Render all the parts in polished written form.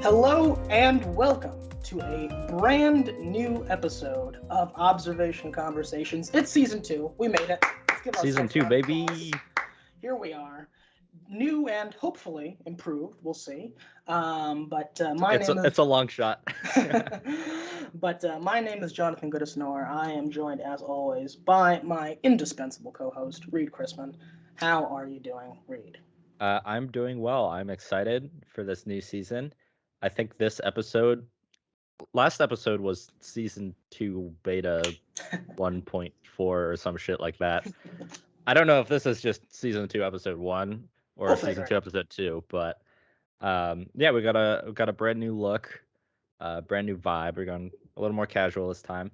Hello and welcome to a brand new episode of Observation Conversations. It's season 2. We made it. Let's give season 2, baby. Applause. Here we are. New and hopefully improved. We'll see. It's a long shot. But my name is Jonathan Goodisnor. I am joined, as always, by my indispensable co-host, Reid Chrisman. How are you doing, Reid? I'm doing well. I'm excited for this new season. I think last episode was season 2 beta 1.4 or some shit like that. I don't know if this is just season 2 episode 1 or season 2 episode 2, but yeah, we got a brand new look, brand new vibe. We're going a little more casual this time,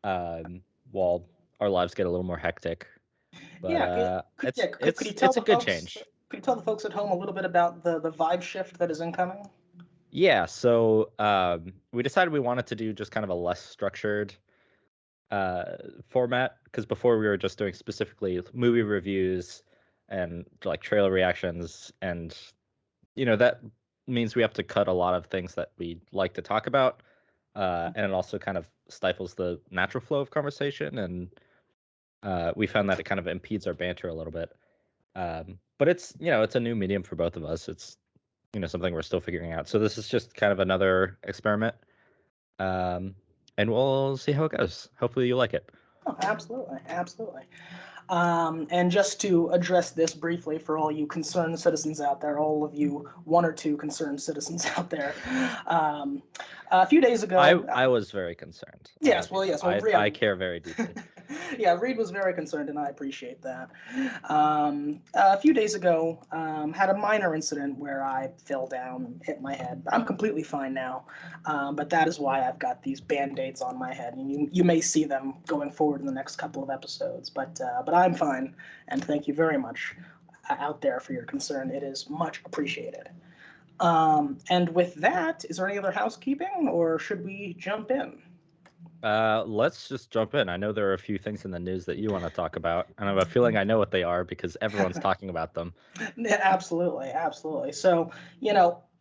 while our lives get a little more hectic. But it's a good change. Could you tell the folks at home a little bit about the vibe shift that is incoming? Yeah, so we decided we wanted to do just kind of a less structured format, because before we were just doing specifically movie reviews and like trailer reactions, and that means we have to cut a lot of things that we like to talk about, and it also kind of stifles the natural flow of conversation, and we found that it kind of impedes our banter a little bit. But it's a new medium for both of us. It's something we're still figuring out. So this is just kind of another experiment, and we'll see how it goes. Hopefully you like it. Oh, absolutely. And just to address this briefly for all you concerned citizens out there, all of you 1 or 2 concerned citizens out there, a few days ago... I was very concerned. Yes. I care very deeply. Yeah, Reid was very concerned, and I appreciate that. A few days ago, had a minor incident where I fell down and hit my head. I'm completely fine now, but that is why I've got these Band-Aids on my head, and you may see them going forward in the next couple of episodes. But I'm fine, and thank you very much out there for your concern. It is much appreciated. And with that, is there any other housekeeping, or should we jump in? Let's just jump in. I know there are a few things in the news that you want to talk about, and I have a feeling I know what they are because everyone's talking about them. Yeah, absolutely. So,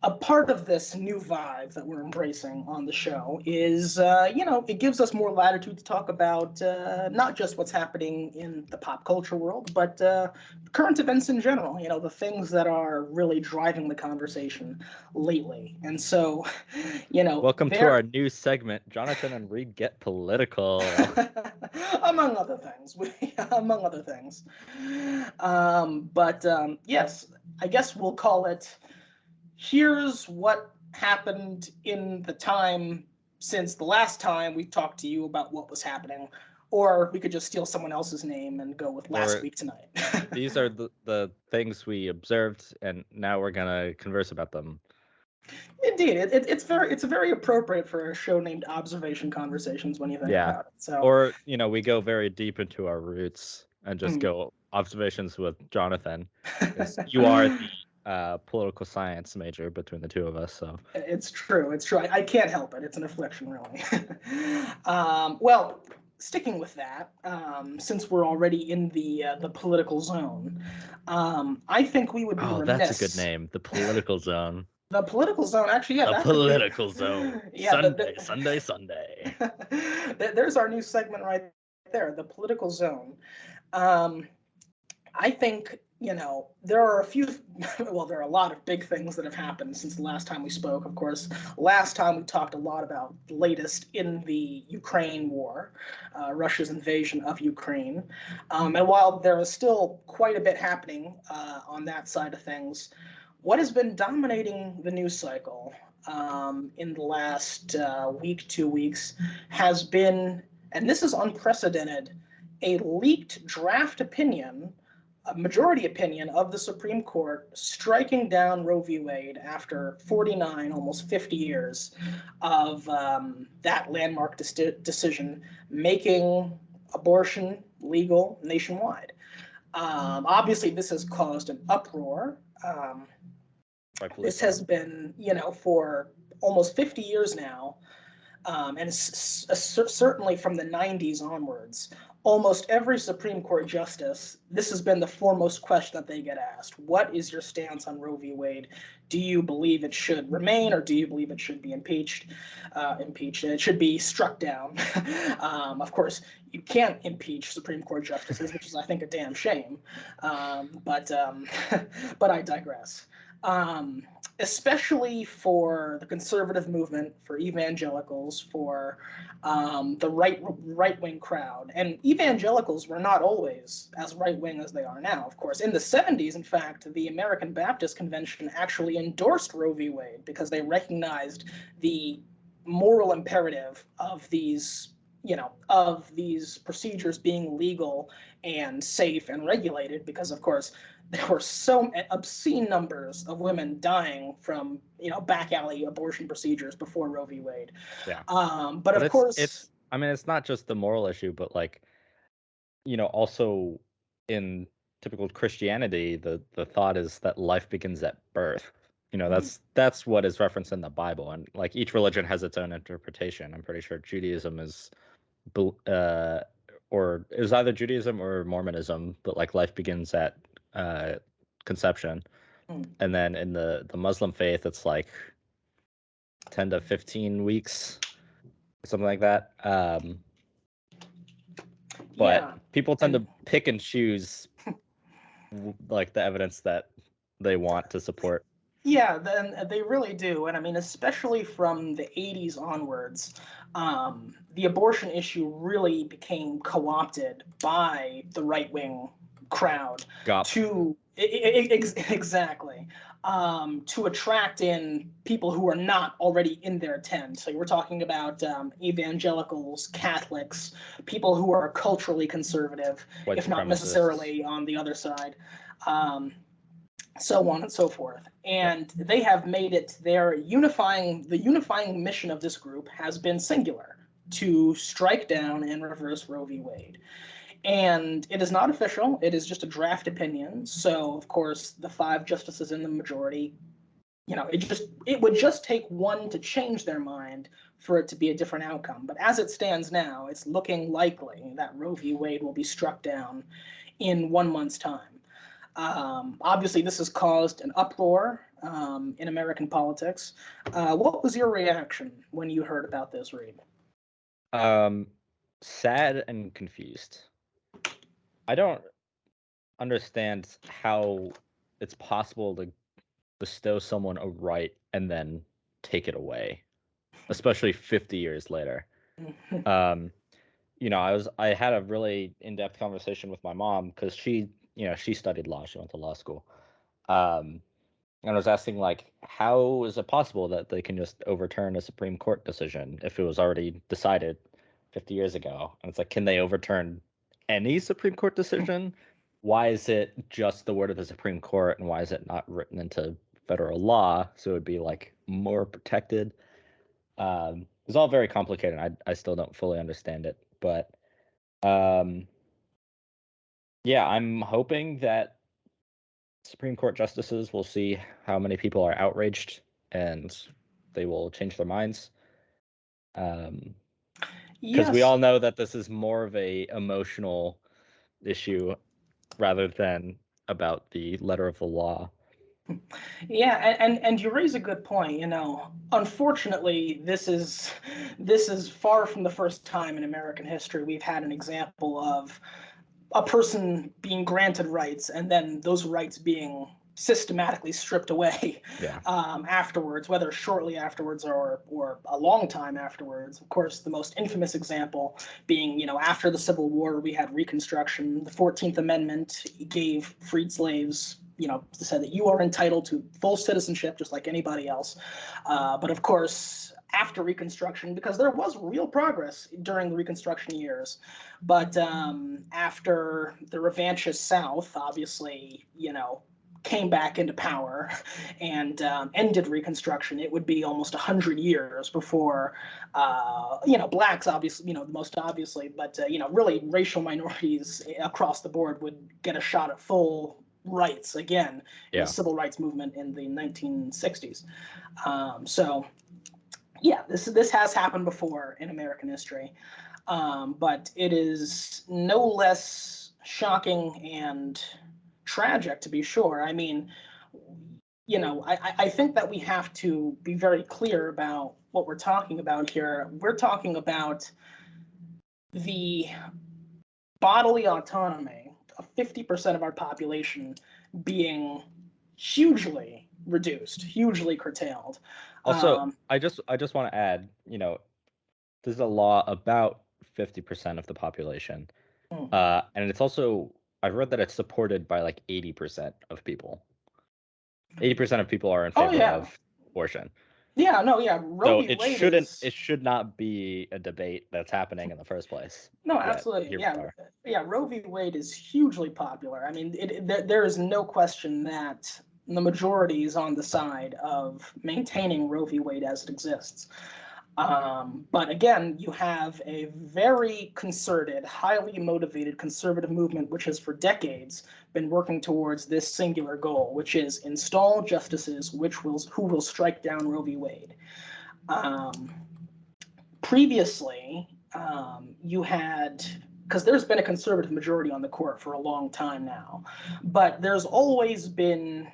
a part of this new vibe that we're embracing on the show is, it gives us more latitude to talk about not just what's happening in the pop culture world, but current events in general, the things that are really driving the conversation lately. And so, welcome to our new segment, Jonathan and Reid Get Political. Among other things. Yes, I guess we'll call it, here's what happened in the time since the last time we talked to you about what was happening. Or we could just steal someone else's name and go with last week tonight. These are the things we observed, and now we're going to converse about them. Indeed, it's very appropriate for a show named Observation Conversations when you think about it. So, or we go very deep into our roots and just go observations with Jonathan. You are the political science major between the two of us, so it's true. I can't help it. It's an affliction, really. Well, sticking with that, since we're already in the political zone, I think we would be remiss. Oh, that's a good name, the political zone. The political zone, actually, yeah. The political zone. Yeah, Sunday. There's our new segment right there, the political zone. I think, there are there are a lot of big things that have happened since the last time we spoke. Of course, last time we talked a lot about the latest in the Ukraine war, Russia's invasion of Ukraine. And while there is still quite a bit happening on that side of things, what has been dominating the news cycle in the last week, 2 weeks, has been, and this is unprecedented, a leaked draft opinion, a majority opinion of the Supreme Court striking down Roe v. Wade after 49, almost 50 years of that landmark decision, making abortion legal nationwide. Obviously, this has caused an uproar. This has been, for almost 50 years now, and certainly from the 90s onwards, almost every Supreme Court justice, this has been the foremost question that they get asked. What is your stance on Roe v. Wade? Do you believe it should remain, or do you believe it should be impeached? It should be struck down. Of course, you can't impeach Supreme Court justices, which is, I think, a damn shame. But I digress. Especially for the conservative movement, for evangelicals, for the right-wing crowd. And evangelicals were not always as right-wing as they are now, of course. In the 70s, in fact, the American Baptist Convention actually endorsed Roe v. Wade because they recognized the moral imperative of these procedures being legal and safe and regulated, because, of course, there were so obscene numbers of women dying from, back alley abortion procedures before Roe v. Wade. Yeah. But of course, it's I mean, it's not just the moral issue, but like, also in typical Christianity, the thought is that life begins at birth. That's what is referenced in the Bible, and like each religion has its own interpretation. I'm pretty sure Judaism is, or it was either Judaism or Mormonism, but like life begins at conception, and then in the Muslim faith, it's like 10 to 15 weeks, something like that. But people tend to pick and choose like the evidence that they want to support. Yeah, then they really do. And I mean, especially from the 80s onwards, the abortion issue really became co-opted by the right-wing crowd exactly, to attract in people who are not already in their tent. So we're talking about evangelicals, Catholics, people who are culturally conservative, if not necessarily on the other side. So on and so forth. And they have made it the unifying mission of this group has been singular: to strike down and reverse Roe v. Wade. And it is not official. It is just a draft opinion. So, of course, the 5 justices in the majority, it would just take one to change their mind for it to be a different outcome. But as it stands now, it's looking likely that Roe v. Wade will be struck down in 1 month's time. Obviously, this has caused an uproar in American politics. What was your reaction when you heard about this, Reid? Sad and confused. I don't understand how it's possible to bestow someone a right and then take it away, especially 50 years later. I had a really in-depth conversation with my mom because she studied law. She went to law school. And I was asking, like, how is it possible that they can just overturn a Supreme Court decision if it was already decided 50 years ago? And it's like, can they overturn any Supreme Court decision? Why is it just the word of the Supreme Court, and why is it not written into federal law so it would be like more protected? It's all very complicated. I still don't fully understand it, but yeah, I'm hoping that Supreme Court justices will see how many people are outraged and they will change their minds. Because we all know that this is more of a emotional issue rather than about the letter of the law. Yeah, and you raise a good point. Unfortunately, this is far from the first time in American history we've had an example of a person being granted rights and then those rights being systematically stripped away afterwards, whether shortly afterwards or a long time afterwards. Of course, the most infamous example being, after the Civil War, we had Reconstruction. The 14th Amendment gave freed slaves, said that you are entitled to full citizenship just like anybody else. But of course, after Reconstruction, because there was real progress during the Reconstruction years, but after the revanchist South, obviously, came back into power and ended Reconstruction, it would be almost 100 years before, blacks, obviously, most obviously, but, really racial minorities across the board would get a shot at full rights again in Yeah. the civil rights movement in the 1960s. So yeah, this has happened before in American history, but it is no less shocking and tragic, to be sure. I mean, I think that we have to be very clear about what we're talking about here. We're talking about the bodily autonomy of 50% of our population being hugely reduced, hugely curtailed. Also, I just want to add, there's a law about 50% of the population. And it's also, I've read that it's supported by like 80% of people. 80% of people are in Oh favor yeah, of abortion. yeah, no, yeah. Roe So v. Wade is it should not be a debate that's happening in the first place. no, Yet absolutely, here we yeah, are. yeah. Roe v. Wade is hugely popular. I mean, there is no question that the majority is on the side of maintaining Roe v. Wade as it exists. But again, you have a very concerted, highly motivated conservative movement, which has for decades been working towards this singular goal, which is install justices who will strike down Roe v. Wade. Previously, you had, because there's been a conservative majority on the court for a long time now, but there's always been,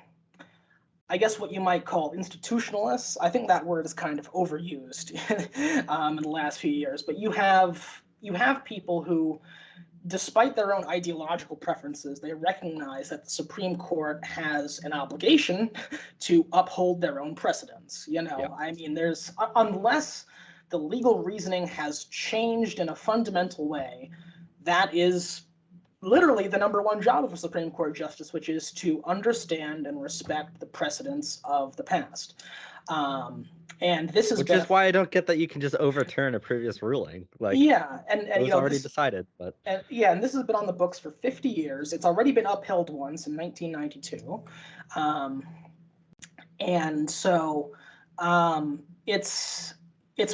I guess, what you might call institutionalists. I think that word is kind of overused in the last few years. But you have people who, despite their own ideological preferences, they recognize that the Supreme Court has an obligation to uphold their own precedents. Yeah. I mean, there's unless the legal reasoning has changed in a fundamental way, that is literally the number one job of a Supreme Court justice, which is to understand and respect the precedents of the past. And this has Which been is why I don't get that you can just overturn a previous ruling. Like, yeah, and it was already this decided, but and this has been on the books for 50 years. It's already been upheld once in 1992, and so it's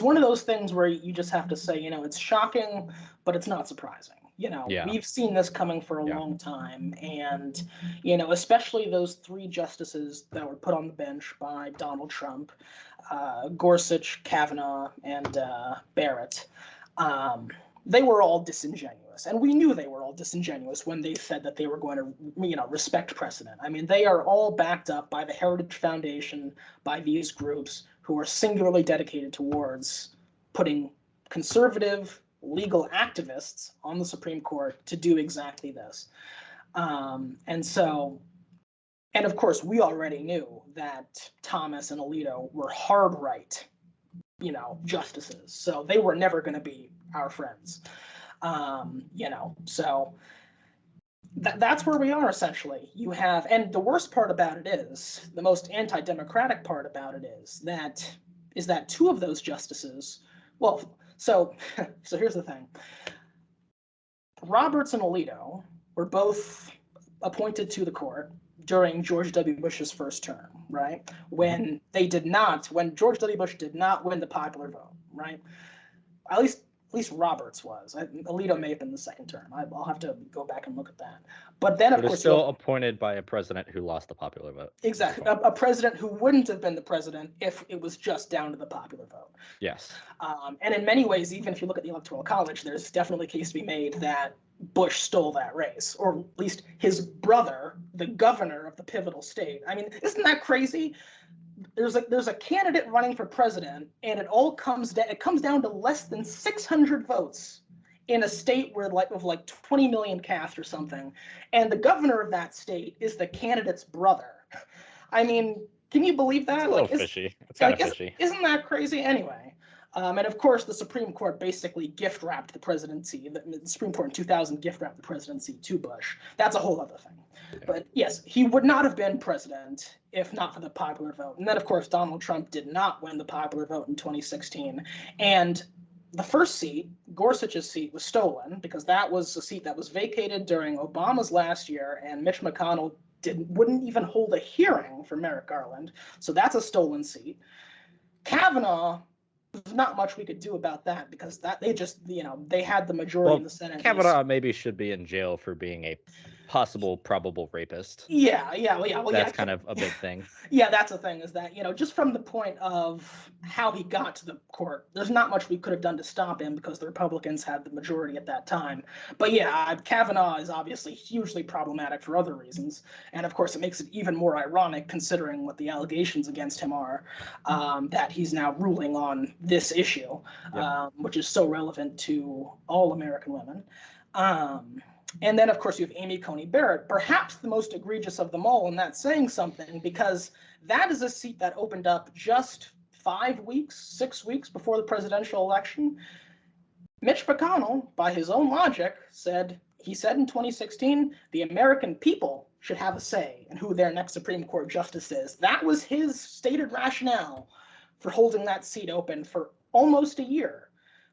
one of those things where you just have to say, it's shocking, but it's not surprising. yeah. We've seen this coming for a Yeah. long time, and especially those three justices that were put on the bench by Donald Trump, Gorsuch, Kavanaugh, and Barrett. They were all disingenuous, and we knew they were all disingenuous when they said that they were going to, respect precedent. I mean, they are all backed up by the Heritage Foundation, by these groups who are singularly dedicated towards putting conservative legal activists on the Supreme Court to do exactly this. And so, and of course, we already knew that Thomas and Alito were hard right, justices. So they were never going to be our friends. So that's where we are essentially. You have, and the worst part about it is, the most anti-democratic part about it is that two of those justices, well, so here's the thing. Roberts and Alito were both appointed to the court during George W. Bush's first term, right? When George W. Bush did not win the popular vote, right? At least Roberts was. Alito may have been the second term. I'll have to go back and look at that. But then, of But it's course, still appointed by a president who lost the popular vote. exactly, a president who wouldn't have been the president if it was just down to the popular vote. Yes. And in many ways, even if you look at the Electoral College, there's definitely a case to be made that Bush stole that race, or at least his brother, the governor of the pivotal state. I mean, isn't that crazy? There's a candidate running for president, and it comes down to less than 600 votes in a state where of like 20 million cast or something, and the governor of that state is the candidate's brother. I mean, can you believe that? It's a little fishy. It's kind of fishy. Isn't that crazy? Anyway, and of course, the Supreme Court basically gift wrapped the presidency. The Supreme Court in 2000 gift wrapped the presidency to Bush. That's a whole other thing. Yeah. But yes, he would not have been president if not for the popular vote. And then, of course, Donald Trump did not win the popular vote in 2016. And the first seat, Gorsuch's seat, was stolen because that was a seat that was vacated during Obama's last year, and Mitch McConnell wouldn't even hold a hearing for Merrick Garland. So that's a stolen seat. Kavanaugh, there's not much we could do about that because they just, they had the majority in the Senate. Kavanaugh maybe should be in jail for being a possible probable rapist. Yeah, well, That's kind of a big thing. Yeah, that's the thing, is that, just from the point of how he got to the court, there's not much we could have done to stop him because the Republicans had the majority at that time. But yeah, Kavanaugh is obviously hugely problematic for other reasons. And of course, it makes it even more ironic, considering what the allegations against him are, that he's now ruling on this issue, Yep. which is so relevant to all American women. And then, of course, you have Amy Coney Barrett, perhaps the most egregious of them all, and that's saying something, because that is a seat that opened up just 5 weeks, 6 weeks before the presidential election. Mitch McConnell, by his own logic, said in 2016, the American people should have a say in who their next Supreme Court justice is. That was his stated rationale for holding that seat open for almost a year.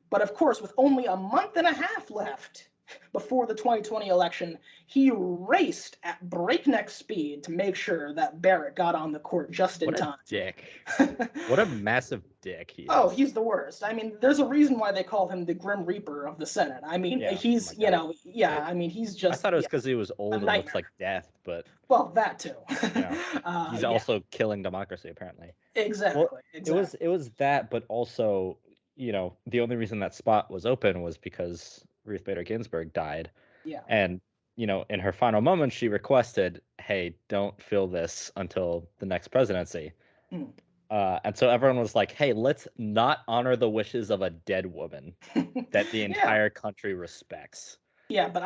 But of course, with only a month and a half left before the 2020 election, he raced at breakneck speed to make sure that Barrett got on the court just in time. What a dick. What a massive dick he is. Oh, he's the worst. I mean, there's a reason why they call him the Grim Reaper of the Senate. I mean, he's, I mean, he's just. I thought it was because he was old and looks like death, but. Well, that too. He's also killing democracy, apparently. Exactly. Well, exactly. It was that, but also, the only reason that spot was open was because Ruth Bader Ginsburg died. Yeah. And, in her final moments, she requested, hey, don't fill this until the next presidency. And so everyone was like, hey, let's not honor the wishes of a dead woman that the entire country respects. Yeah, but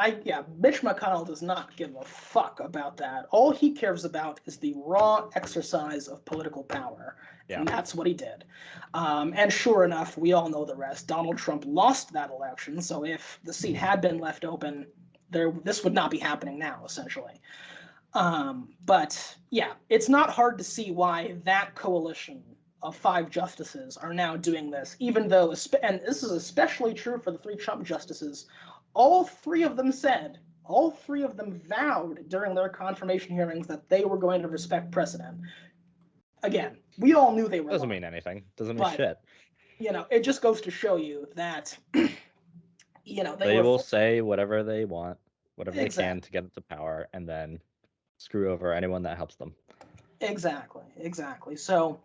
Mitch McConnell does not give a fuck about that. All he cares about is the raw exercise of political power. And that's what he did. And sure enough, we all know the rest. Donald Trump lost that election. So if the seat had been left open, this would not be happening now, essentially. But yeah, it's not hard to see why that coalition of 5 justices are now doing this, even though, and this is especially true for the 3 Trump justices, all 3 of them vowed during their confirmation hearings that they were going to respect precedent. Again, we all knew they were. Doesn't mean anything. Doesn't mean shit. It just goes to show you that, they will say whatever they want, whatever they can to get into power, and then screw over anyone that helps them. Exactly. So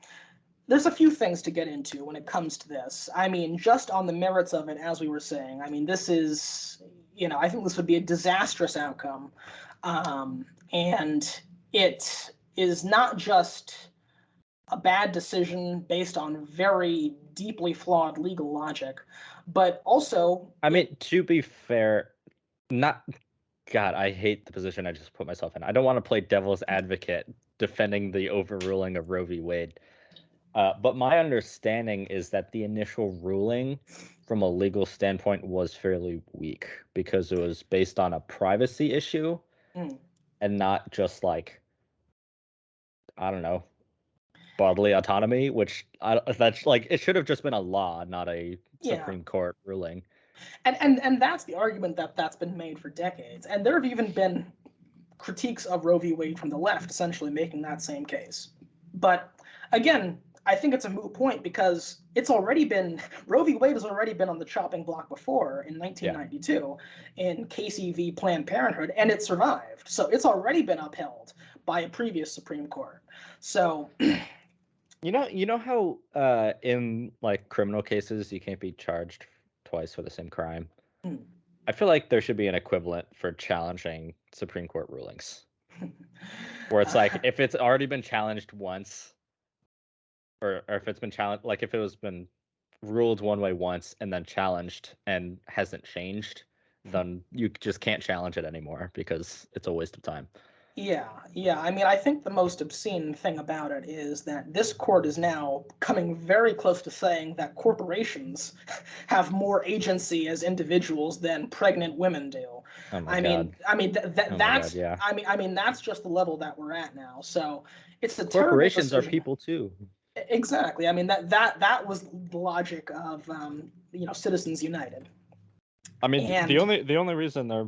there's a few things to get into when it comes to this. I mean, just on the merits of it, as we were saying, I mean, this is, I think this would be a disastrous outcome. And it is not just a bad decision based on very deeply flawed legal logic, but also... I mean, to be fair, God, I hate the position I just put myself in. I don't want to play devil's advocate defending the overruling of Roe v. Wade. But my understanding is that the initial ruling from a legal standpoint was fairly weak because it was based on a privacy issue and not just like, I don't know, bodily autonomy, which that's like, it should have just been a law, not a Supreme Court ruling. And that's the argument that's been made for decades. And there have even been critiques of Roe v. Wade from the left, essentially making that same case. But again, I think it's a moot point because Roe v. Wade has already been on the chopping block before in 1992 in Casey v. Planned Parenthood, and it survived. So it's already been upheld by a previous Supreme Court. So... You know how in like criminal cases you can't be charged twice for the same crime? I feel like there should be an equivalent for challenging Supreme Court rulings. Where it's like, if it's already been challenged once, or if it's been challenged, like if it was been ruled one way once and then challenged and hasn't changed, then you just can't challenge it anymore because it's a waste of time. Yeah. I mean, I think the most obscene thing about it is that this court is now coming very close to saying that corporations have more agency as individuals than pregnant women do. Oh my God. That's just the level that we're at now. So it's a corporations terrible are people too. Exactly. I mean, that was the logic of Citizens United. I mean, the only reason they're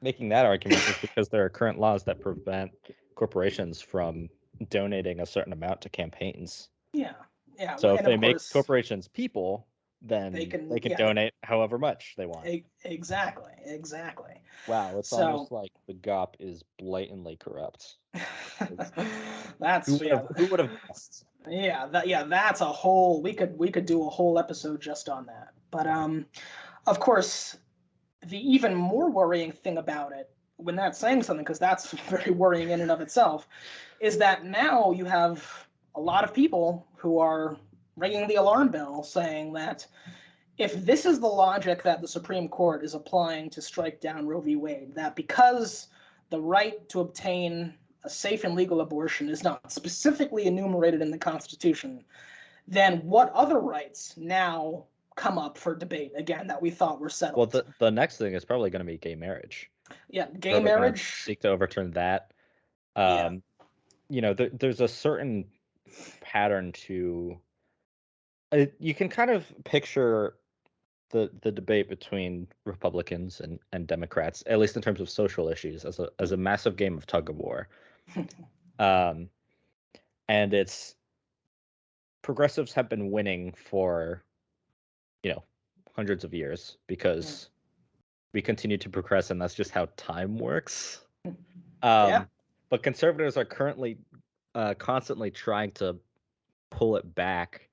making that argument is because there are current laws that prevent corporations from donating a certain amount to campaigns. Yeah. So if they make corporations people, then They can, they can yeah, donate however much they want. exactly. Wow, it's So almost like the GOP is blatantly corrupt. that's, yeah, Who would have guessed? yeah, that's a whole, we could do a whole episode just on that. But of course, the even more worrying thing about it, when that's saying something, because that's very worrying in and of itself, is that now you have a lot of people who are ringing the alarm bell saying that if this is the logic that the Supreme Court is applying to strike down Roe v. Wade, that because the right to obtain a safe and legal abortion is not specifically enumerated in the Constitution, then what other rights now come up for debate again that we thought were Well, settled? the next thing is probably going to be gay marriage. Yeah, gay Probably going to marriage. seek to overturn that. Yeah. There's a certain pattern to. You can kind of picture the debate between Republicans and Democrats, at least in terms of social issues, as a massive game of tug of war. Um, and it's progressives have been winning for hundreds of years because we continue to progress, and that's just how time works. Yeah. But conservatives are currently constantly trying to pull it back.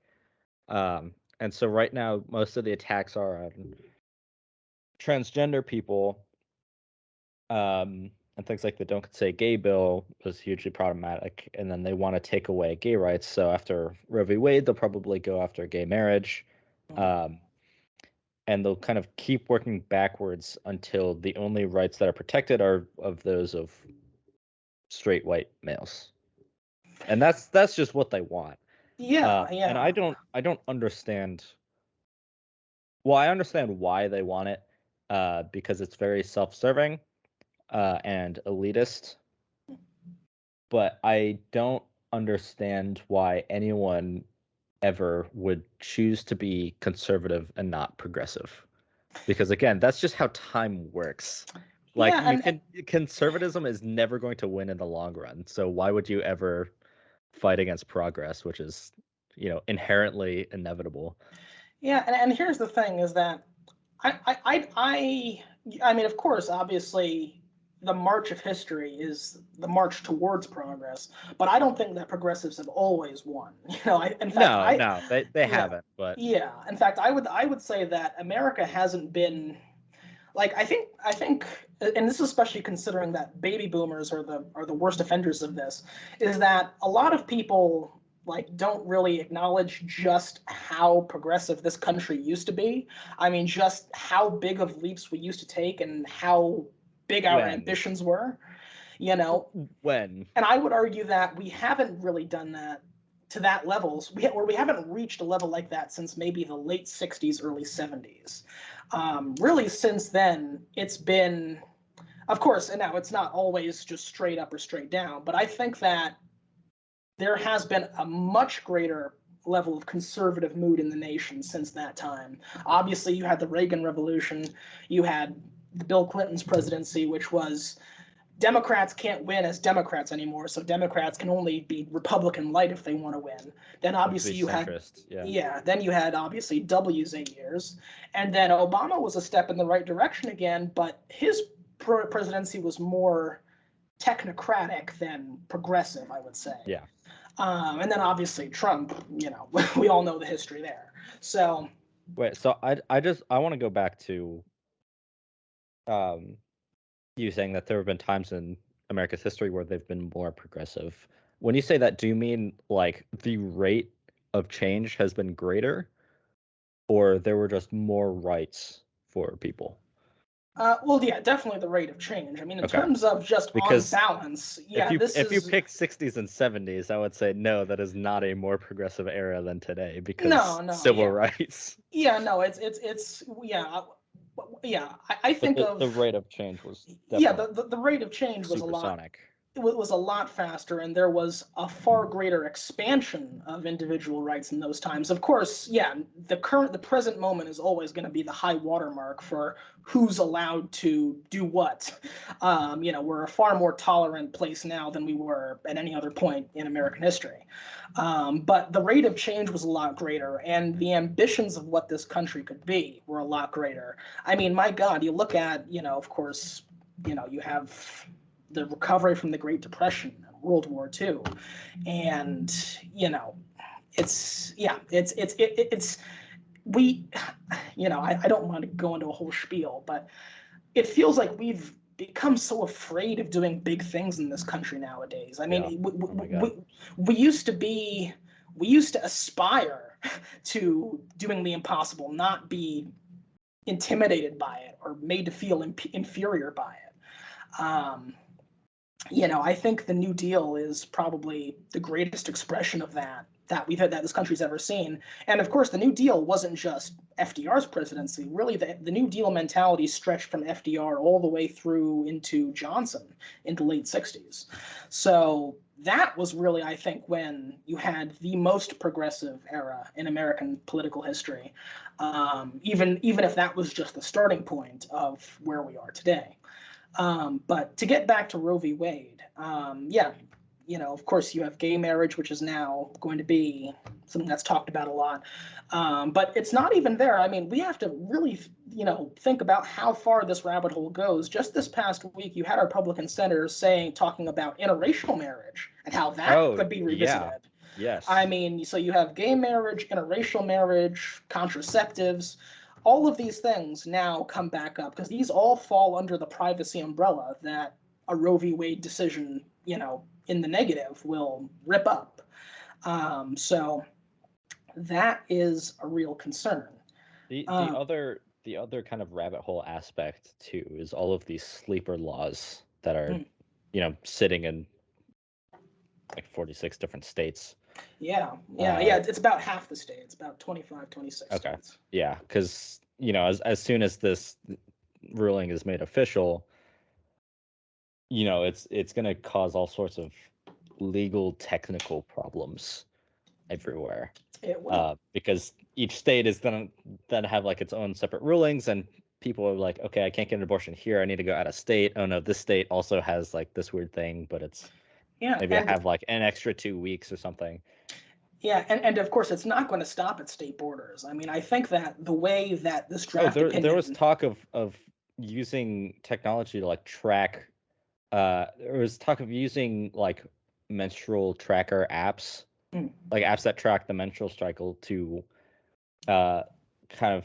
And so right now, most of the attacks are on transgender people, and things like the Don't Say Gay bill was hugely problematic. And then they want to take away gay rights. So after Roe v. Wade, they'll probably go after gay marriage. Um, and they'll kind of keep working backwards until the only rights that are protected are of those of straight white males. And that's just what they want. Yeah, And yeah. I don't understand. Well, I understand why they want it, because it's very self-serving, and elitist. But I don't understand why anyone ever would choose to be conservative and not progressive. Because again, that's just how time works. Like Yeah, and conservatism is never going to win in the long run. So why would you ever fight against progress, which is, inherently inevitable? yeah, and here's the thing is that I mean, of course, obviously, the march of history is the march towards progress, but I don't think that progressives have always won. In fact, No, they yeah, haven't, but yeah. In fact, I would say that America hasn't been like I think, and this is especially considering that baby boomers are the worst offenders of this, is that a lot of people like don't really acknowledge just how progressive this country used to be. I mean, just how big of leaps we used to take and how big our when ambitions were, you know. when And I would argue that we haven't really done that to that levels, or we haven't reached a level like that since maybe the late 60s, early 70s. Really, since then, it's been, of course, and now it's not always just straight up or straight down, but I think that there has been a much greater level of conservative mood in the nation since that time. Obviously, you had the Reagan Revolution, you had the Bill Clinton's presidency, which was Democrats can't win as Democrats anymore, so Democrats can only be Republican light if they want to win. Then have to be obviously you had, centrist, yeah. yeah, then you had obviously W's 8 years, and then Obama was a step in the right direction again, but his presidency was more technocratic than progressive, I would say. Yeah. And then obviously Trump, we all know the history there. So Wait, so I want to go back to um you saying that there have been times in America's history where they've been more progressive. When you say that, do you mean like the rate of change has been greater, or there were just more rights for people? well, yeah, definitely the rate of change. I mean, in Okay. terms of just on Because balance, yeah, this if you is pick 60s and 70s, I would say no, that is not a more progressive era than today no, because no, civil yeah, rights. yeah, no, it's yeah. I But think the of rate of change was yeah, definitely the rate of change was a lot. supersonic. was a lot faster, and there was a far greater expansion of individual rights in those times. Of course, yeah, the present moment is always going to be the high watermark for who's allowed to do what. We're a far more tolerant place now than we were at any other point in American history. But the rate of change was a lot greater, and the ambitions of what this country could be were a lot greater. I mean, my God, you look at, of course, you have the recovery from the Great Depression, World War II, and it's we, I don't want to go into a whole spiel, but it feels like we've become so afraid of doing big things in this country nowadays. I mean, Oh my God. we used to aspire to doing the impossible, not be intimidated by it or made to feel inferior by it. I think the New Deal is probably the greatest expression of that this country's ever seen. And of course, the New Deal wasn't just FDR's presidency. Really, the New Deal mentality stretched from FDR all the way through into Johnson in the late 60s. So that was really, I think, when you had the most progressive era in American political history, even if that was just the starting point of where we are today. But to get back to Roe v. Wade, of course, you have gay marriage, which is now going to be something that's talked about a lot. But it's not even there. I mean, we have to really, think about how far this rabbit hole goes. Just this past week, you had Republican senators talking about interracial marriage and how that Oh could be yeah. revisited. I Yes. mean, so you have gay marriage, interracial marriage, contraceptives. All of these things now come back up because these all fall under the privacy umbrella that a Roe v. Wade decision, in the negative will rip up. So that is a real concern. The other kind of rabbit hole aspect too is all of these sleeper laws that are, Mm, sitting in like 46 different states. yeah. It's about half the states, about 25, 26 Okay. states. Yeah, because as soon as this ruling is made official, it's going to cause all sorts of legal technical problems everywhere. It will. Because each state is going to then have like its own separate rulings, and people are like, okay, I can't get an abortion here. I need to go out of state. Oh no, this state also has like this weird thing, but it's Yeah, maybe I and have like an extra 2 weeks or something. and of course, it's not going to stop at state borders. I mean, I think that the way that this Oh, draft there was opinion. talk of using technology to like track. There was talk of using like menstrual tracker apps, Mm, like apps that track the menstrual cycle to uh, kind of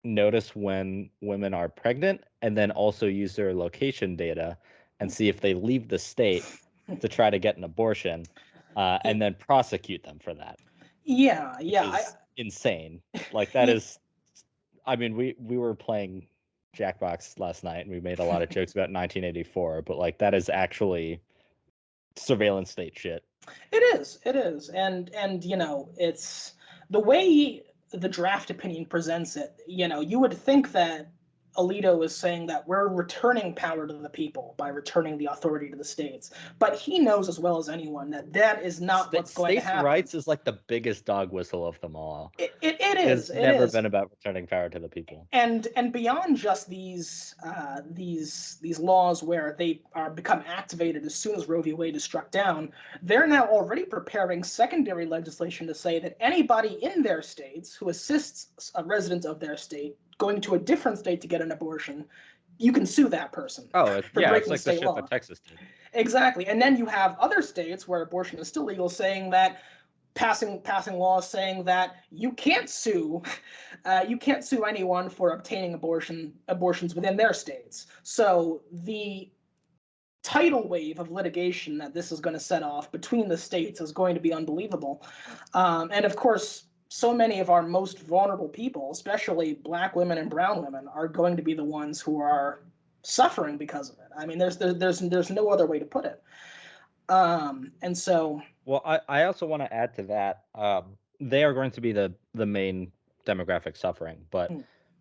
notice when women are pregnant, and then also use their location data and see if they leave the state to try to get an abortion, and then prosecute them for that, yeah, which yeah. is insane. Like that I, is, I mean, we were playing Jackbox last night and we made a lot of jokes about 1984, but like that is actually surveillance state shit. it is, and it's the way the draft opinion presents it. You would think that Alito is saying that we're returning power to the people by returning the authority to the states, but he knows as well as anyone that that is not what's going to States' happen. rights is like the biggest dog whistle of them all. It It has is, it never is. been about returning power to the people. And beyond just these laws where they are become activated as soon as Roe v. Wade is struck down, they're now already preparing secondary legislation to say that anybody in their states who assists a resident of their state going to a different state to get an abortion, you can sue that person Oh, for yeah, it's breaking like the state shit that law. Texas did. Exactly. And then you have other states where abortion is still legal saying that passing laws saying that you can't sue anyone for obtaining abortions within their states. So the tidal wave of litigation that this is going to set off between the states is going to be unbelievable. And of course, so many of our most vulnerable people, especially Black women and brown women, are going to be the ones who are suffering because of it. I mean, there's no other way to put it. And so, Well, I also want to add to that. They are going to be the main demographic suffering. But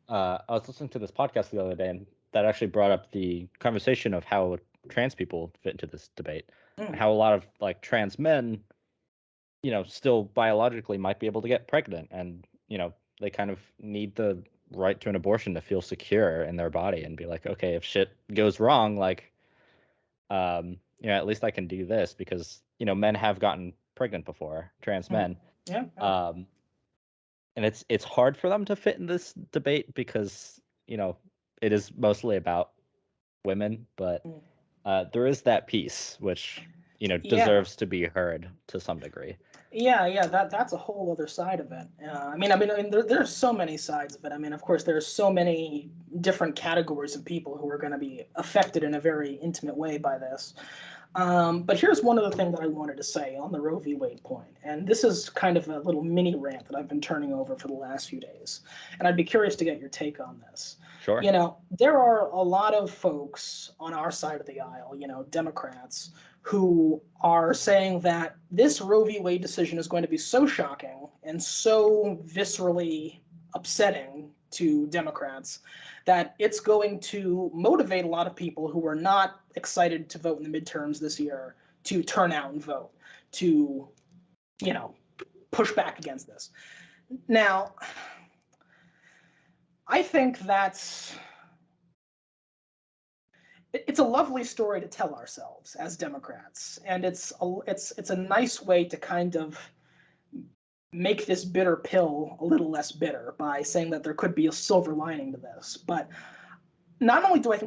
I was listening to this podcast the other day, and that actually brought up the conversation of how trans people fit into this debate, and Mm. how a lot of like trans men, still biologically might be able to get pregnant, and they kind of need the right to an abortion to feel secure in their body and be like, okay, if shit goes wrong, like, at least I can do this because men have gotten pregnant before, trans Mm. men, Yeah, yeah. and it's hard for them to fit in this debate because it is mostly about women, but Mm. there is that piece which Yeah. deserves to be heard to some degree. Yeah, that's a whole other side of it. There's so many sides of it. I mean, of course, there's so many different categories of people who are going to be affected in a very intimate way by this. But here's one other thing that I wanted to say on the Roe v. Wade point, and this is kind of a little mini rant that I've been turning over for the last few days, and I'd be curious to get your take on this. Sure. There are a lot of folks on our side of the aisle, Democrats, who are saying that this Roe v. Wade decision is going to be so shocking and so viscerally upsetting to Democrats that it's going to motivate a lot of people who are not excited to vote in the midterms this year to turn out and vote, to, push back against this. Now, I think it's a lovely story to tell ourselves as Democrats, and it's a nice way to kind of make this bitter pill a little less bitter by saying that there could be a silver lining to this. But not only do I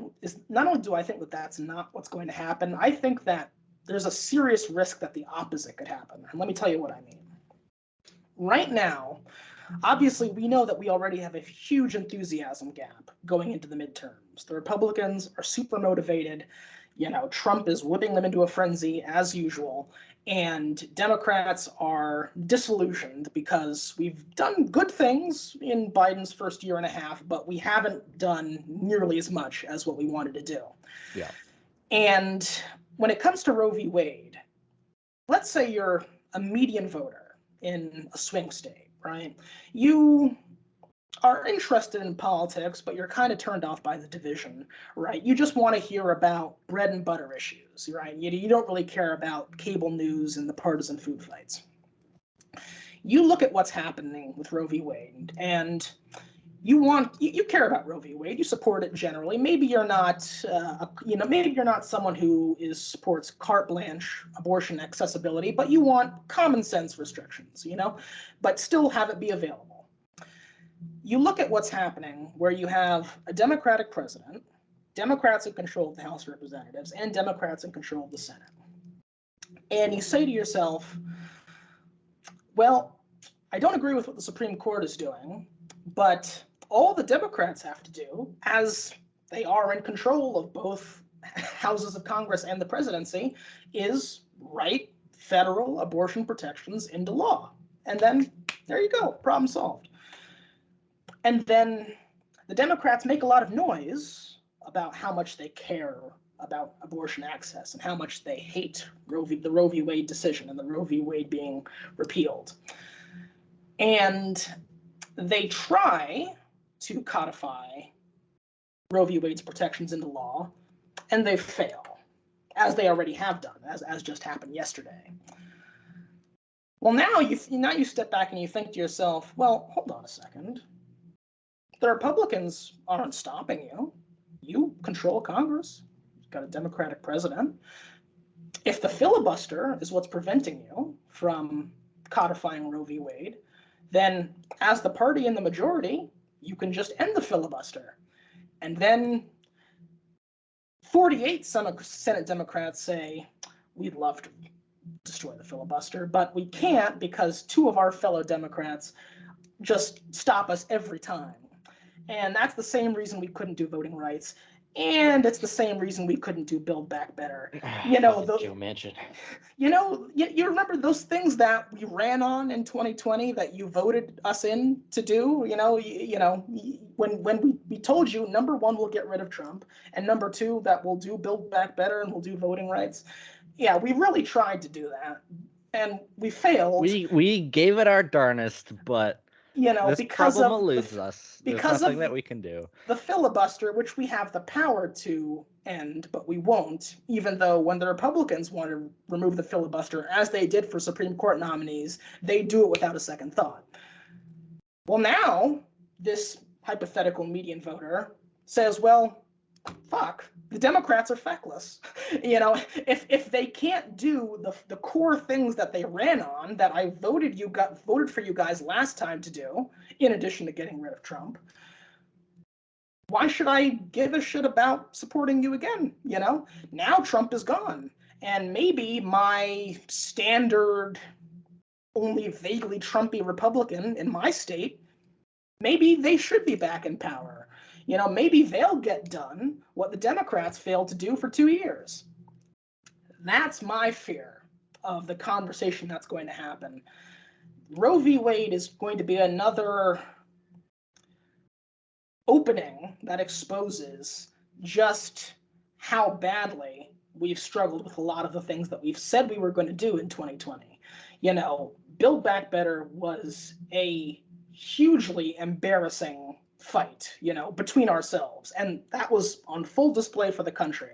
think that that's not what's going to happen, I think that there's a serious risk that the opposite could happen. And let me tell you what I mean. Right now, obviously, we know that we already have a huge enthusiasm gap going into the midterms. The Republicans are super motivated. Trump is whipping them into a frenzy as usual. And Democrats are disillusioned because we've done good things in Biden's first year and a half, but we haven't done nearly as much as what we wanted to do. Yeah. And when it comes to Roe v. Wade, let's say you're a median voter in a swing state, right? You are interested in politics, but you're kind of turned off by the division, right? You just want to hear about bread and butter issues, right? You don't really care about cable news and the partisan food fights. You look at what's happening with Roe v. Wade, and you care about Roe v. Wade. You support it generally. Maybe you're not, maybe you're not someone who supports carte blanche abortion accessibility, but you want common sense restrictions, but still have it be available. You look at what's happening where you have a Democratic president, Democrats in control of the House of Representatives, and Democrats in control of the Senate. And you say to yourself, well, I don't agree with what the Supreme Court is doing, but all the Democrats have to do, as they are in control of both houses of Congress and the presidency, is write federal abortion protections into law. And then there you go, problem solved. And then the Democrats make a lot of noise about how much they care about abortion access and how much they hate the Roe v. Wade decision and the Roe v. Wade being repealed. And they try to codify Roe v. Wade's protections into law, and they fail, as they already have done, as just happened yesterday. Well, now you step back and you think to yourself, well, hold on a second. The Republicans aren't stopping you. You control Congress. You've got a Democratic president. If the filibuster is what's preventing you from codifying Roe v. Wade, then as the party in the majority, you can just end the filibuster. And then 48 Senate Democrats say, we'd love to destroy the filibuster, but we can't because two of our fellow Democrats just stop us every time. And that's the same reason we couldn't do voting rights. And it's the same reason we couldn't do Build Back Better. Joe Manchin. You remember those things that we ran on in 2020 that you voted us in to do? When we told you, number one, we'll get rid of Trump, and number two, that we'll do Build Back Better and we'll do voting rights. Yeah, we really tried to do that, and we failed. We gave it our darnest, but This because problem of eludes us. There's because nothing of that we can do. the filibuster, which we have the power to end, but we won't, even though when the Republicans want to remove the filibuster, as they did for Supreme Court nominees, they do it without a second thought. Well, now this hypothetical median voter says, well, fuck, the Democrats are feckless. If they can't do the core things that they ran on, that I voted for you guys last time to do, in addition to getting rid of Trump, why should I give a shit about supporting you again? Now Trump is gone, and maybe my standard, only vaguely Trumpy Republican in my state, maybe they should be back in power. Maybe they'll get done what the Democrats failed to do for 2 years. That's my fear of the conversation that's going to happen. Roe v. Wade is going to be another opening that exposes just how badly we've struggled with a lot of the things that we've said we were going to do in 2020. Build Back Better was a hugely embarrassing fight, between ourselves. And that was on full display for the country.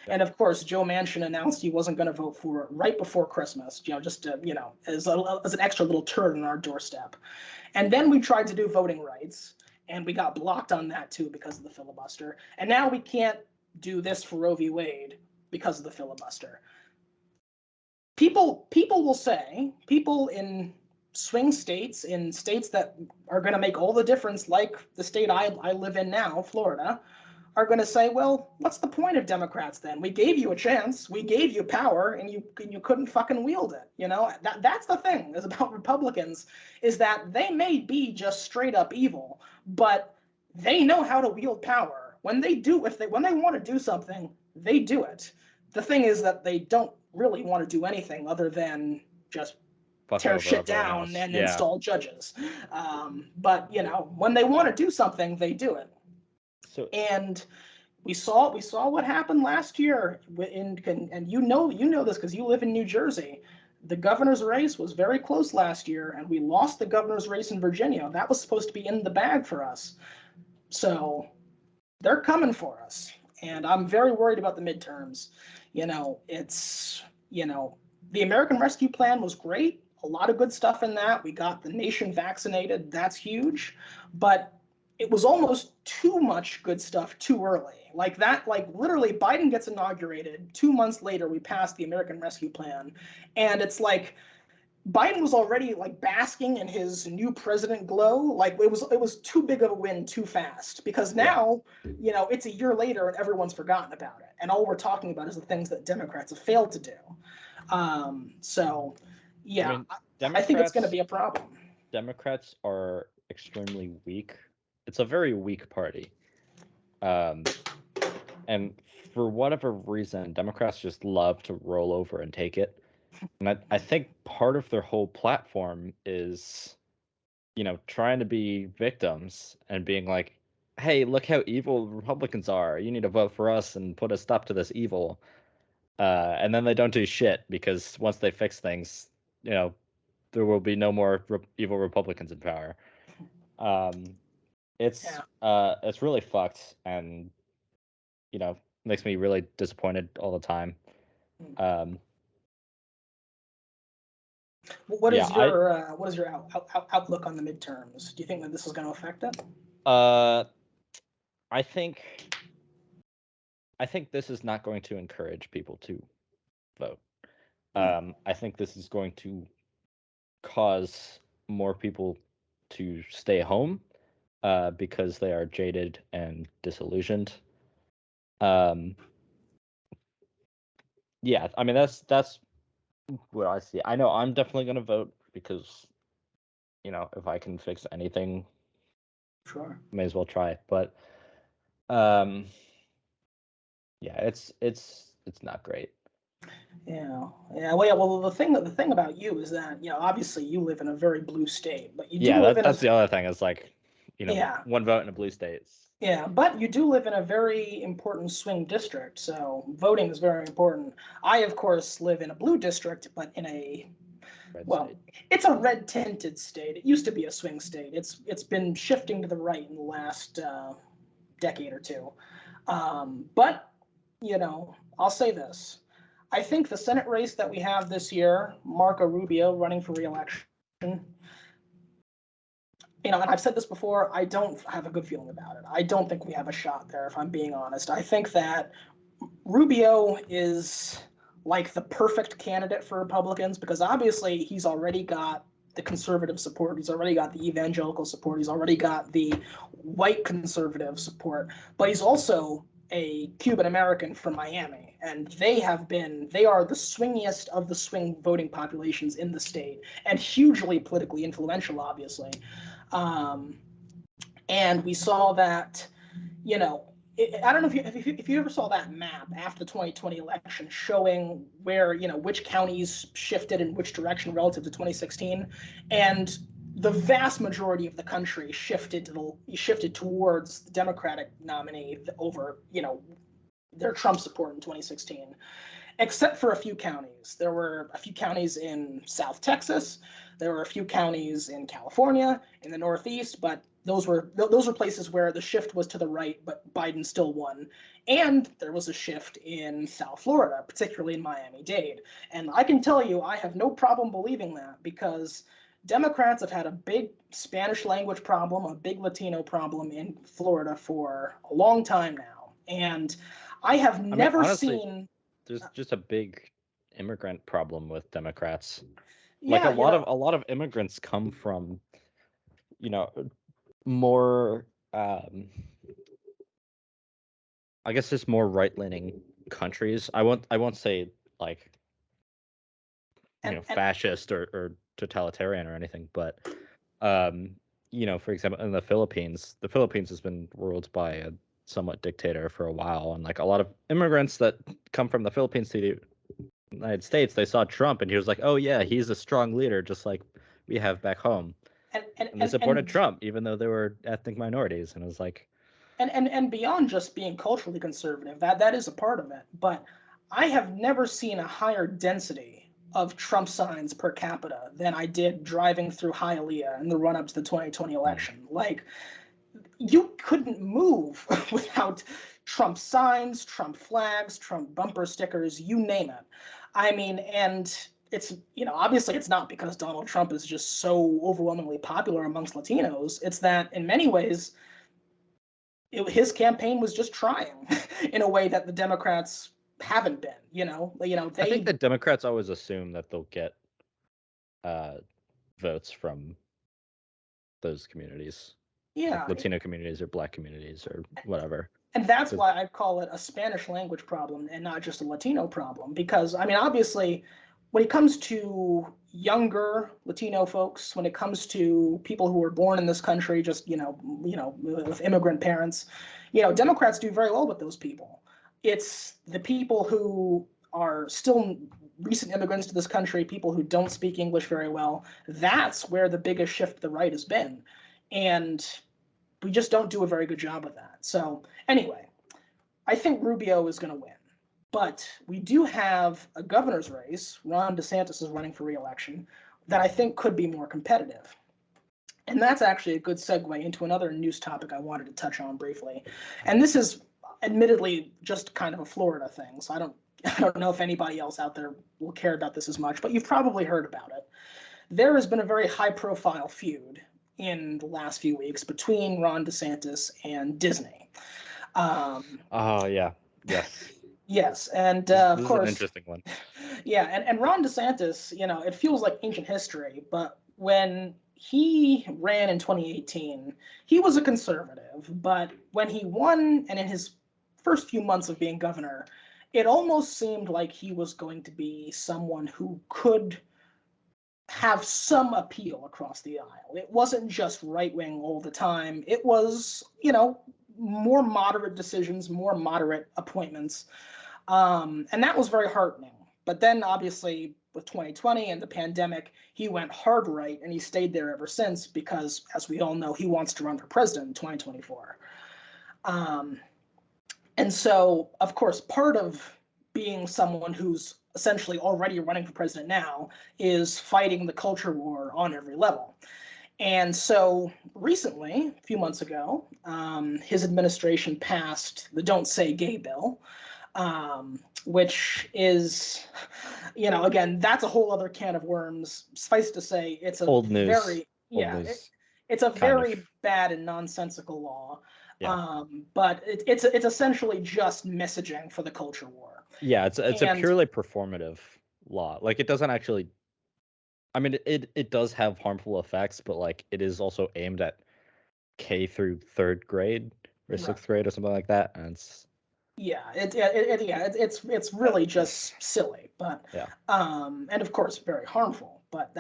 And of course, Joe Manchin announced he wasn't going to vote for it right before Christmas, just to, as an extra little turd on our doorstep. And then we tried to do voting rights, and we got blocked on that too because of the filibuster. And now we can't do this for Roe v. Wade because of the filibuster. People will say, people in swing states, in states that are going to make all the difference, like the state I live in now, Florida, are going to say, well, what's the point of Democrats then? We gave you a chance, we gave you power, and you couldn't fucking wield it. That's the thing is about Republicans, is that they may be just straight up evil, but they know how to wield power. When they want to do something, they do it. The thing is that they don't really want to do anything other than just tear shit down and install judges. But when they want to do something, they do it. And we saw what happened last year and you know this because you live in New Jersey. The governor's race was very close last year, and we lost the governor's race in Virginia. That was supposed to be in the bag for us. So they're coming for us, and I'm very worried about the midterms. It's the American Rescue Plan was great. A lot of good stuff in that. We got the nation vaccinated. That's huge. But it was almost too much good stuff too early. Like literally Biden gets inaugurated. 2 months later, we passed the American Rescue Plan. And it's like Biden was already basking in his new president glow. Like it was too big of a win too fast, because now, it's a year later and everyone's forgotten about it. And all we're talking about is the things that Democrats have failed to do. So yeah, I think it's going to be a problem. Democrats are extremely weak. It's a very weak party. And for whatever reason, Democrats just love to roll over and take it. And I think part of their whole platform is, trying to be victims and being like, hey, look how evil Republicans are. You need to vote for us and put a stop to this evil. And then they don't do shit, because once they fix things, there will be no more evil Republicans in power. It's really fucked, and makes me really disappointed all the time. What is your outlook on the midterms? Do you think that this is going to affect it? I think this is not going to encourage people to vote. I think this is going to cause more people to stay home because they are jaded and disillusioned. Yeah, I mean that's what I see. I know I'm definitely going to vote because if I can fix anything, sure, may as well try. But yeah, it's not great. Yeah. Well, the thing about you is that obviously you live in a very blue state, but you do live in that's the other thing. Is one vote in a blue state. Yeah, but you do live in a very important swing district, so voting is very important. I, of course, live in a blue district, but in a red Well, state. it's a red tinted state. It used to be a swing state. It's been shifting to the right in the last decade or two. But I'll say this. I think the Senate race that we have this year, Marco Rubio running for re-election, and I've said this before, I don't have a good feeling about it. I don't think we have a shot there, if I'm being honest. I think that Rubio is like the perfect candidate for Republicans because obviously he's already got the conservative support, he's already got the evangelical support, he's already got the white conservative support, but he's also a Cuban American from Miami, and they are the swingiest of the swing voting populations in the state, and hugely politically influential, obviously. And we saw that, I don't know if you ever saw that map after the 2020 election showing where, which counties shifted in which direction relative to 2016. And the vast majority of the country shifted towards the Democratic nominee over, their Trump support in 2016, except for a few counties. There were a few counties in South Texas. There were a few counties in California, in the Northeast, but those were places where the shift was to the right, but Biden still won. And there was a shift in South Florida, particularly in Miami-Dade. And I can tell you, I have no problem believing that because Democrats have had a big Spanish language problem, a big Latino problem in Florida for a long time now. And I have never honestly, seen. There's just a big immigrant problem with Democrats. Like Yeah, a lot of immigrants come from, more I guess just more right-leaning countries. I won't say like and fascist or totalitarian or anything, but for example, in the Philippines has been ruled by a somewhat dictator for a while, and like a lot of immigrants that come from the Philippines to the United States, they saw Trump and he was like, oh yeah, he's a strong leader, just like we have back home. and And they supported Trump, even though they were ethnic minorities. And it was like, and beyond just being culturally conservative, that is a part of it. But I have never seen a higher density of Trump signs per capita than I did driving through Hialeah in the run-up to the 2020 election. Like, you couldn't move without Trump signs, Trump flags, Trump bumper stickers, you name it. I mean, and it's, obviously it's not because Donald Trump is just so overwhelmingly popular amongst Latinos. It's that in many ways, his campaign was just trying in a way that the Democrats haven't been, I think they, that Democrats always assume that they'll get votes from those communities, like yeah. Latino communities or Black communities or whatever. And that's 'Cause- why I call it a Spanish language problem and not just a Latino problem. Because, I mean, obviously, when it comes to younger Latino folks, when it comes to people who were born in this country, just, with immigrant parents, Democrats do very well with those people. It's the people who are still recent immigrants to this country, people who don't speak English very well. That's where the biggest shift to the right has been. And we just don't do a very good job of that. So anyway, I think Rubio is going to win. But we do have a governor's race. Ron DeSantis is running for re-election that I think could be more competitive. And that's actually a good segue into another news topic I wanted to touch on briefly. And this is admittedly just kind of a Florida thing. So I don't know if anybody else out there will care about this as much, but you've probably heard about it. There has been a very high-profile feud in the last few weeks between Ron DeSantis and Disney. oh yeah, yes. Yes, and This of is an course, interesting one. yeah, and Ron DeSantis, it feels like ancient history, but when he ran in 2018, he was a conservative, but when he won and in his first few months of being governor, it almost seemed like he was going to be someone who could have some appeal across the aisle. It wasn't just right wing all the time. It was, more moderate decisions, more moderate appointments. And that was very heartening. But then obviously with 2020 and the pandemic, he went hard right and he stayed there ever since because, as we all know, he wants to run for president in 2024. And so, of course, part of being someone who's essentially already running for president now, is fighting the culture war on every level. And so recently, a few months ago, his administration passed the Don't Say Gay bill, which is, again, that's a whole other can of worms. Suffice to say, it's a Old news. very, Old yeah, news. it's a Kind of. very bad and nonsensical law. Yeah. But it's essentially just messaging for the culture war. Yeah, it's a And purely performative law. Like it doesn't actually. I mean, it does have harmful effects, but like it is also aimed at K through third grade or right. sixth grade or something like that, and it's really just silly, but yeah. and of course very harmful. But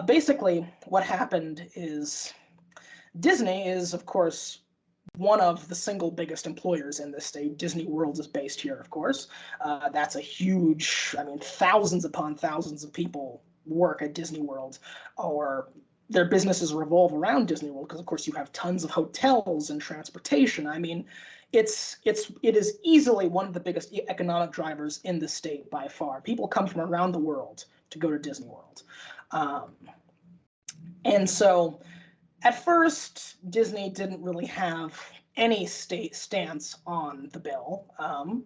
basically what happened is Disney is, of course, one of the single biggest employers in this state. Disney World is based here, of course. That's a huge, I mean, thousands upon thousands of people work at Disney World, or their businesses revolve around Disney World because, of course, you have tons of hotels and transportation. I mean, it is easily one of the biggest economic drivers in the state by far. People come from around the world to go to Disney World, and so at first, Disney didn't really have any state stance on the bill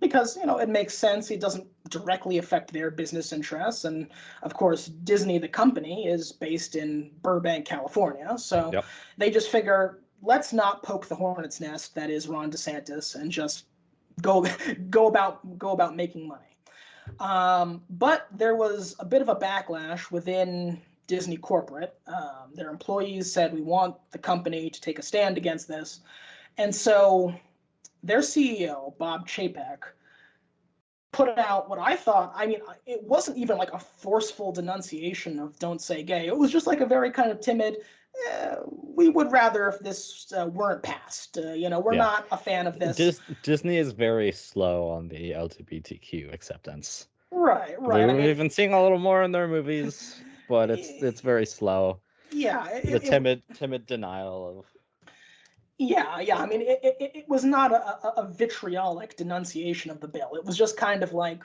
because it makes sense. It doesn't directly affect their business interests, and of course, Disney, the company, is based in Burbank, California. So Yep. they just figure, let's not poke the hornet's nest that is Ron DeSantis and just go about making money. But there was a bit of a backlash within Disney corporate. Their employees said, we want the company to take a stand against this. And so their CEO, Bob Chapek, put out what I thought, I mean, it wasn't even like a forceful denunciation of Don't Say Gay. It was just like a very kind of timid, we would rather if this weren't passed. We're Yeah. not a fan of this. Disney is very slow on the LGBTQ acceptance. Right. I mean, We've been seeing a little more in their movies, but it's very slow. yeah, The timid denial of. yeah. I mean, it was not a vitriolic denunciation of the bill. It was just kind of like,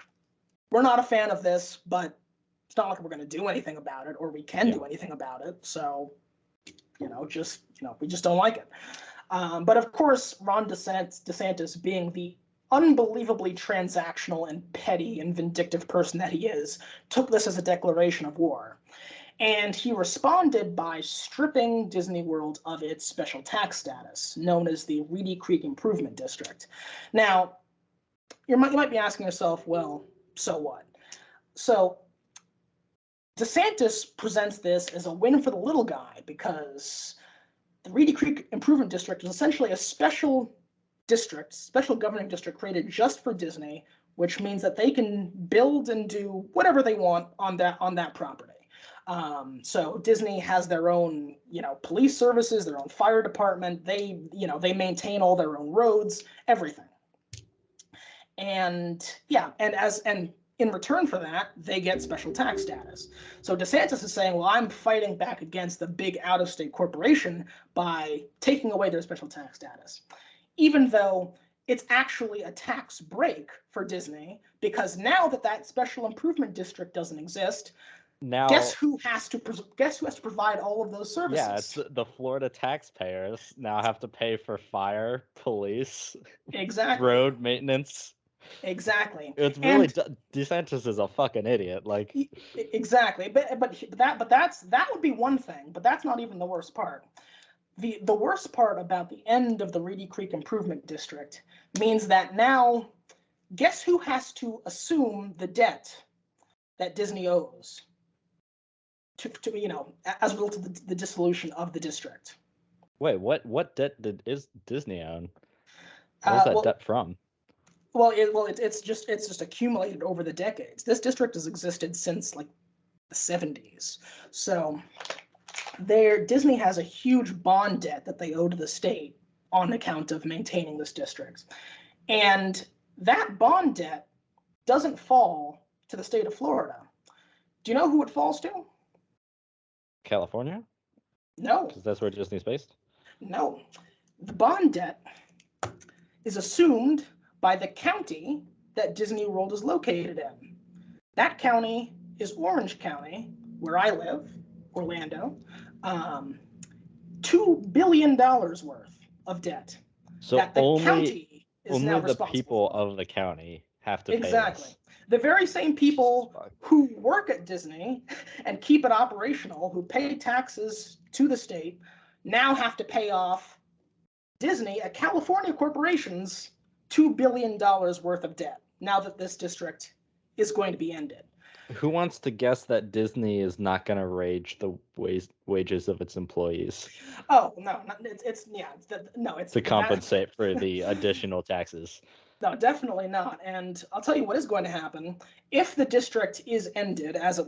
we're not a fan of this, but it's not like we're going to do anything about it or we can Yeah. do anything about it. So, we just don't like it. But of course, Ron DeSantis, being the unbelievably transactional and petty and vindictive person that he is, took this as a declaration of war. And he responded by stripping Disney World of its special tax status, known as the Reedy Creek Improvement District. Now, you might be asking yourself, well, so what? So DeSantis presents this as a win for the little guy because the Reedy Creek Improvement District is essentially a special governing district created just for Disney, which means that they can build and do whatever they want on that property. So Disney has their own, police services, their own fire department. They maintain all their own roads, everything. And in return for that, they get special tax status. So DeSantis is saying, well, I'm fighting back against the big out-of-state corporation by taking away their special tax status, even though it's actually a tax break for Disney, because now that special improvement district doesn't exist, Now, guess who has to provide all of those services? Yeah, it's the Florida taxpayers now have to pay for fire, police, exactly, road maintenance. Exactly. It's really And DeSantis is a fucking idiot. Like, exactly. That would be one thing, but that's not even the worst part. The worst part about the end of the Reedy Creek Improvement District means that now, guess who has to assume the debt that Disney owes as a result of the dissolution of the district? wait, what debt is Disney own? Where's that debt from? It's just accumulated over the decades. This district has existed since like the 70s. So Disney has a huge bond debt that they owe to the state on account of maintaining this district. And that bond debt doesn't fall to the state of Florida. Do you know who it falls to? California? No. Because that's where Disney's based? No. The bond debt is assumed by the county that Disney World is located in. That county is Orange County, where I live, Orlando. $2 billion worth of debt So that the county is now only the responsible people for. of the county have to pay Exactly. this. The very same people who work at Disney and keep it operational, who pay taxes to the state, now have to pay off Disney, a California corporation's $2 billion worth of debt now that this district is going to be ended. Who wants to guess that Disney is not going to raise the wages of its employees? Oh no, it's to compensate for the additional taxes. No, definitely not. And I'll tell you what is going to happen if the district is ended as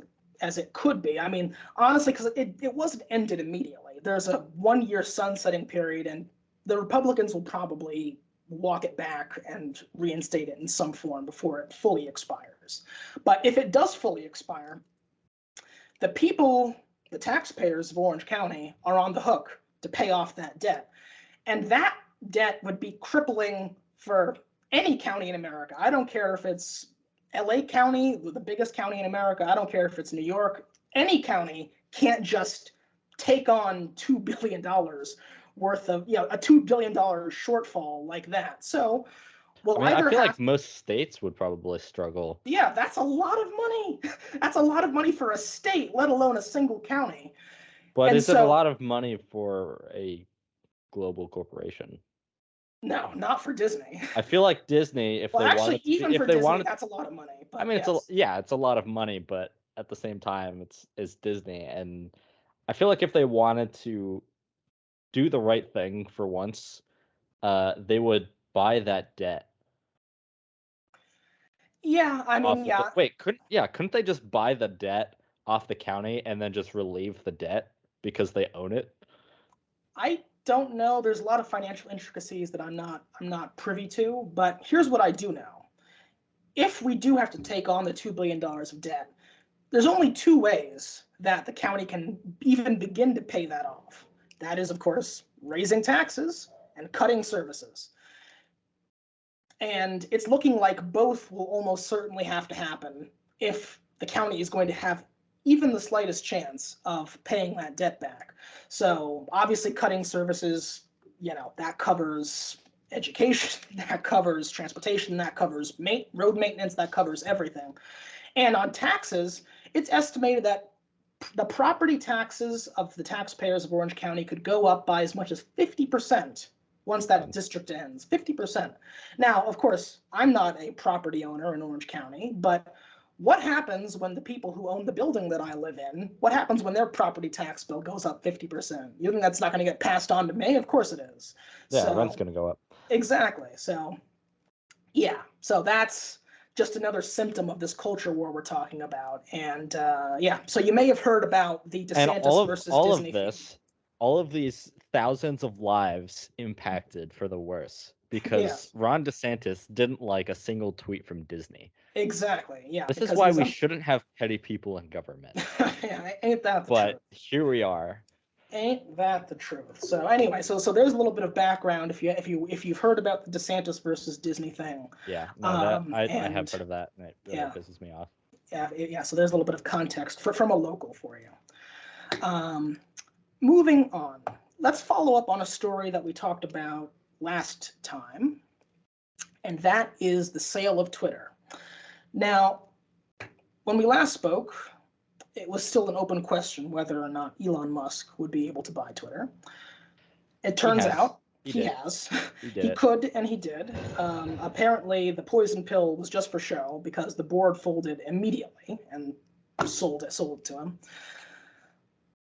it could be. I mean, honestly, because it wasn't ended immediately. There's a 1-year sunsetting period, and the Republicans will probably walk it back and reinstate it in some form before it fully expires. But if it does fully expire, the people, the taxpayers of Orange County, are on the hook to pay off that debt. And that debt would be crippling for any county in America. I don't care if it's LA County, the biggest county in America. I don't care if it's New York. Any county can't just take on $2 billion worth of, a $2 billion shortfall like that. So we'll I either feel have, like most states would probably struggle. yeah, that's a lot of money. That's a lot of money for a state, let alone a single county. But And is it a so, lot of money for a global corporation? no, not for Disney. I feel like Disney, if Well, they actually, wanted to be, even if for they Disney, wanted, that's a lot of money. I But mean, yes, it's a lot of money, but at the same time, it's Disney, and I feel like if they wanted to do the right thing for once, they would buy that debt yeah, I mean, off of the. yeah, Wait, couldn't they just buy the debt off the county and then just relieve the debt because they own it? I don't know. There's a lot of financial intricacies that I'm not privy to. But here's what I do know: if we do have to take on the $2 billion of debt, there's only two ways that the county can even begin to pay that off. That is, of course, raising taxes and cutting services. And it's looking like both will almost certainly have to happen if the county is going to have even the slightest chance of paying that debt back. So obviously cutting services, that covers education, that covers transportation, that covers road maintenance, that covers everything. And on taxes, it's estimated that the property taxes of the taxpayers of Orange County could go up by as much as 50% once that district ends. 50%. Now, of course, I'm not a property owner in Orange County, but what happens when the people who own the building that I live in, what happens when their property tax bill goes up 50%? You think that's not going to get passed on to me? Of course it is. Yeah, So, rent's gonna go up. exactly. So, yeah. So that's just another symptom of this culture war we're talking about. And yeah, so you may have heard about the And DeSantis versus all of Disney feud. this, all of these thousands of lives impacted for the worse because Yes, Ron DeSantis didn't like a single tweet from Disney. exactly. Yeah, This is because why he's we shouldn't have petty people in government. yeah, ain't that the But truth? here we are. Ain't that the truth? So anyway, so there's a little bit of background if you've heard about the DeSantis versus Disney thing, Yeah, no, that I have and heard of that, and it really yeah, pisses me off. yeah. So there's a little bit of context from a local for you. Moving on, let's follow up on a story that we talked about last time, and that is the sale of Twitter. Now, when we last spoke, it was still an open question whether or not Elon Musk would be able to buy Twitter. It He turns has. out He he did. has. He did He it. could and he did. Apparently, the poison pill was just for show because the board folded immediately and sold it to him.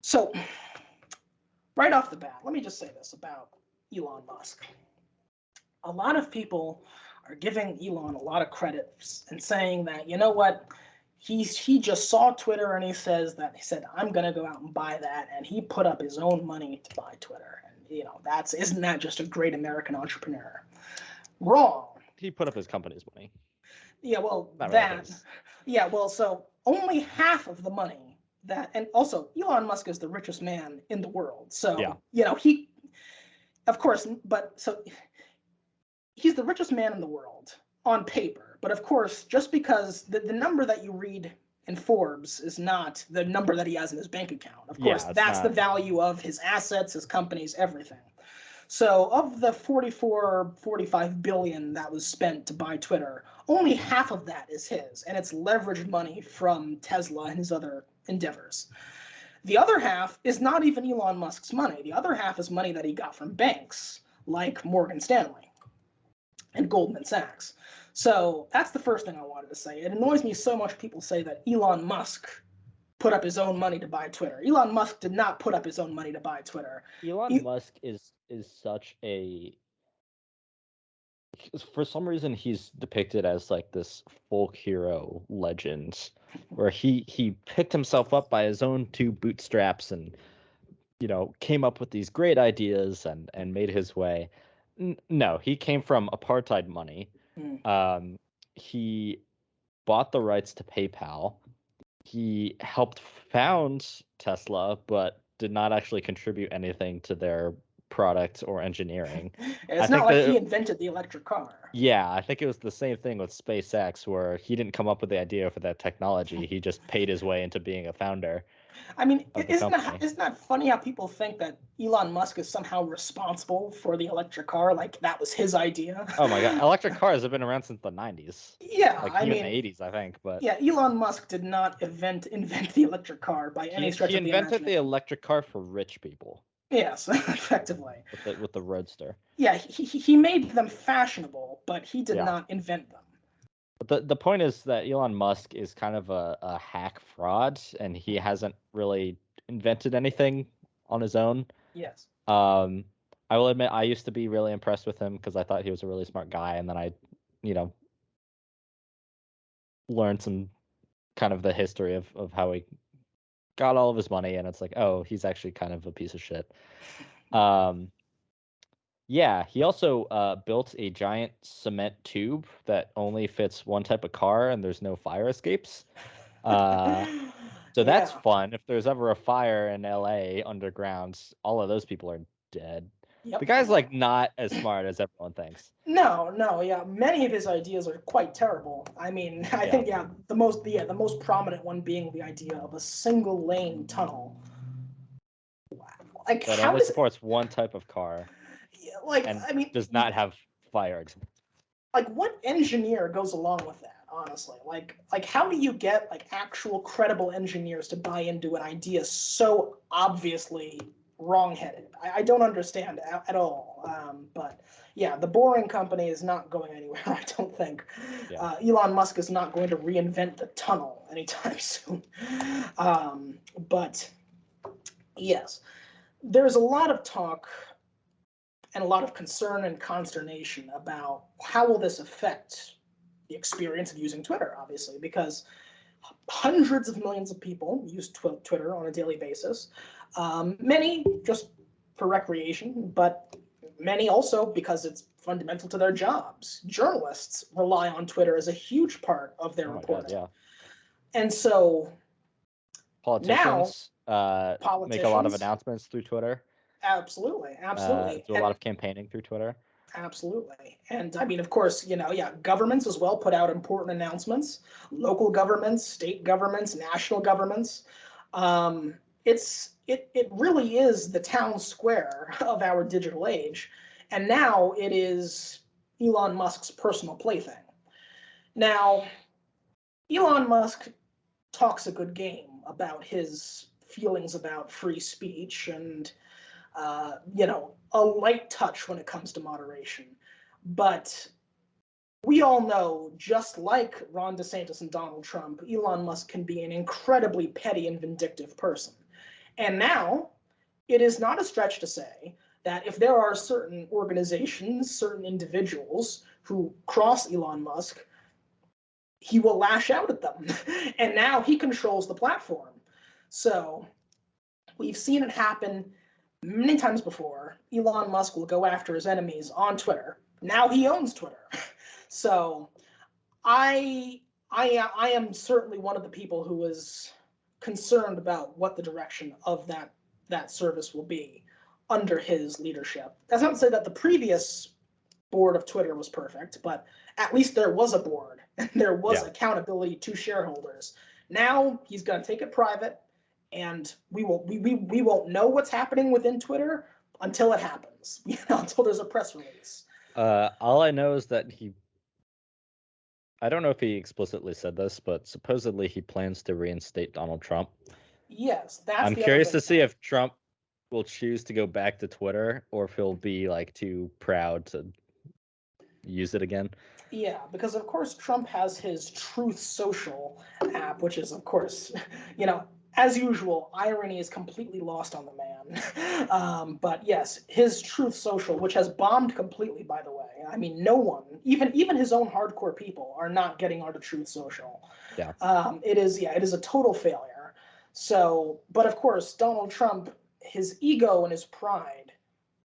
So, right off the bat, let me just say this about Elon Musk. A lot of people are giving Elon a lot of credit and saying that, you know what, he just saw Twitter and he said I'm gonna go out and buy that, and he put up his own money to buy Twitter. And isn't that just a great American entrepreneur? Wrong. He put up his company's money. Yeah, well, Not really that. his. Yeah, well, so only half of the money that, and also Elon Musk is the richest man in the world. Yeah. So, of course, but so he's the richest man in the world. on paper. But of course, just because the number that you read in Forbes is not the number that he has in his bank account. Of course, Yeah, it's that's the not. value of his assets, his companies, everything. So of the 45 billion that was spent to buy Twitter, only half of that is his, and it's leveraged money from Tesla and his other endeavors. The other half is not even Elon Musk's money. The other half is money that he got from banks like Morgan Stanley and Goldman Sachs. So that's the first thing I wanted to say. It annoys me so much people say that Elon Musk put up his own money to buy Twitter. Elon Musk did not put up his own money to buy Twitter. Elon Musk is such a, for some reason he's depicted as like this folk hero legend, where he picked himself up by his own two bootstraps and came up with these great ideas and made his way. No, he came from apartheid money. Um, he bought the rights to PayPal. He helped found Tesla, but did not actually contribute anything to their product or engineering. I It's not think like he that, invented the electric car. yeah, I think it was the same thing with SpaceX, where he didn't come up with the idea for that technology. He just paid his way into being a founder I mean, of the company. isn't that funny how people think that Elon Musk is somehow responsible for the electric car? Like that was his idea. Oh my God, electric cars have been around since the 90s, Yeah, like I even the mean, 80s, I think. But yeah, Elon Musk did not invent the electric car by any stretch he of the invented the imagination. electric car for rich people Yes, effectively. with the Roadster. Yeah, he made them fashionable, but he did Yeah. not invent them. But the point is that Elon Musk is kind of a hack fraud, and he hasn't really invented anything on his own. Yes. Um, I will admit I used to be really impressed with him because I thought he was a really smart guy, and then I, you know, learned some kind of the history of how he got all of his money, and it's like, oh, he's actually kind of a piece of shit. Um, yeah, he also built a giant cement tube that only fits one type of car, and there's no fire escapes. Uh, so that's Yeah. fun. If there's ever a fire in LA underground, all of those people are dead. The Yep. guy's like not as smart as everyone thinks. No, yeah. Many of his ideas are quite terrible. I mean, I Yeah. think the most prominent one being the idea of a single lane tunnel. Like That how only does supports one type of car like and I mean, does not have fire exit. like what engineer goes along with that? Honestly, like how do you get like actual credible engineers to buy into an idea so obviously wrongheaded? I don't understand at all. But yeah, the Boring Company is not going anywhere. I don't think. Yeah. Elon Musk is not going to reinvent the tunnel anytime soon. But yes, there's a lot of talk and a lot of concern and consternation about how will this affect the experience of using Twitter, obviously, because hundreds of millions of people use Twitter on a daily basis. Many just for recreation, but many also because it's fundamental to their jobs. Journalists rely on Twitter as a huge part of their Oh my God. reporting. Yeah. And so now Politicians make a lot of politicians, announcements through Twitter. absolutely. Do a lot of campaigning through Twitter. Absolutely. And I mean, of course, yeah, governments as well put out important announcements, local governments, state governments, national governments. It really is the town square of our digital age. And now it is Elon Musk's personal plaything. Now, Elon Musk talks a good game about his feelings about free speech and a light touch when it comes to moderation. But we all know, just like Ron DeSantis and Donald Trump, Elon Musk can be an incredibly petty and vindictive person. And now, it is not a stretch to say that if there are certain organizations, certain individuals who cross Elon Musk, he will lash out at them. And now he controls the platform. So we've seen it happen many times before. Elon Musk will go after his enemies on Twitter. Now he owns Twitter. So I I am certainly one of the people who is concerned about what the direction of that service will be under his leadership. That's not to say that the previous board of Twitter was perfect, but at least there was a board and there was Yeah. accountability to shareholders. Now he's going to take it private, and we won't know what's happening within Twitter until it happens. Until there's a press release. All I know is that I don't know if he explicitly said this, but supposedly he plans to reinstate Donald Trump. Yes, that's I'm the other curious thing. to see if Trump will choose to go back to Twitter or if he'll be like too proud to use it again. Yeah, because of course Trump has his Truth Social app, which is, of course, you know, as usual, irony is completely lost on the man. But yes, his Truth Social, which has bombed completely, by the way. I mean, no one, even his own hardcore people, are not getting onto Truth Social. Yeah. It is a total failure. So, but of course, Donald Trump, his ego and his pride,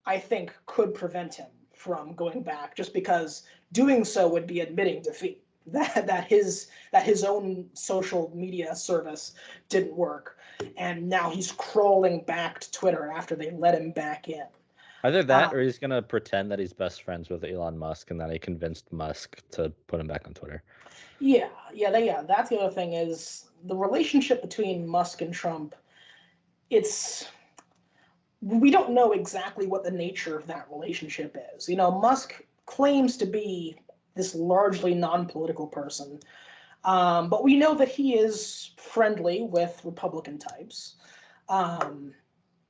I think, could prevent him from going back, just because doing so would be admitting defeat. That his own social media service didn't work, and now he's crawling back to Twitter after they let him back in. Either that or Um, he's gonna pretend that he's best friends with Elon Musk and that he convinced Musk to put him back on Twitter. yeah. That's the other thing, is the relationship between Musk and Trump. It's We don't know exactly what the nature of that relationship is. Musk claims to be this largely non-political person, but we know that he is friendly with Republican types. Um,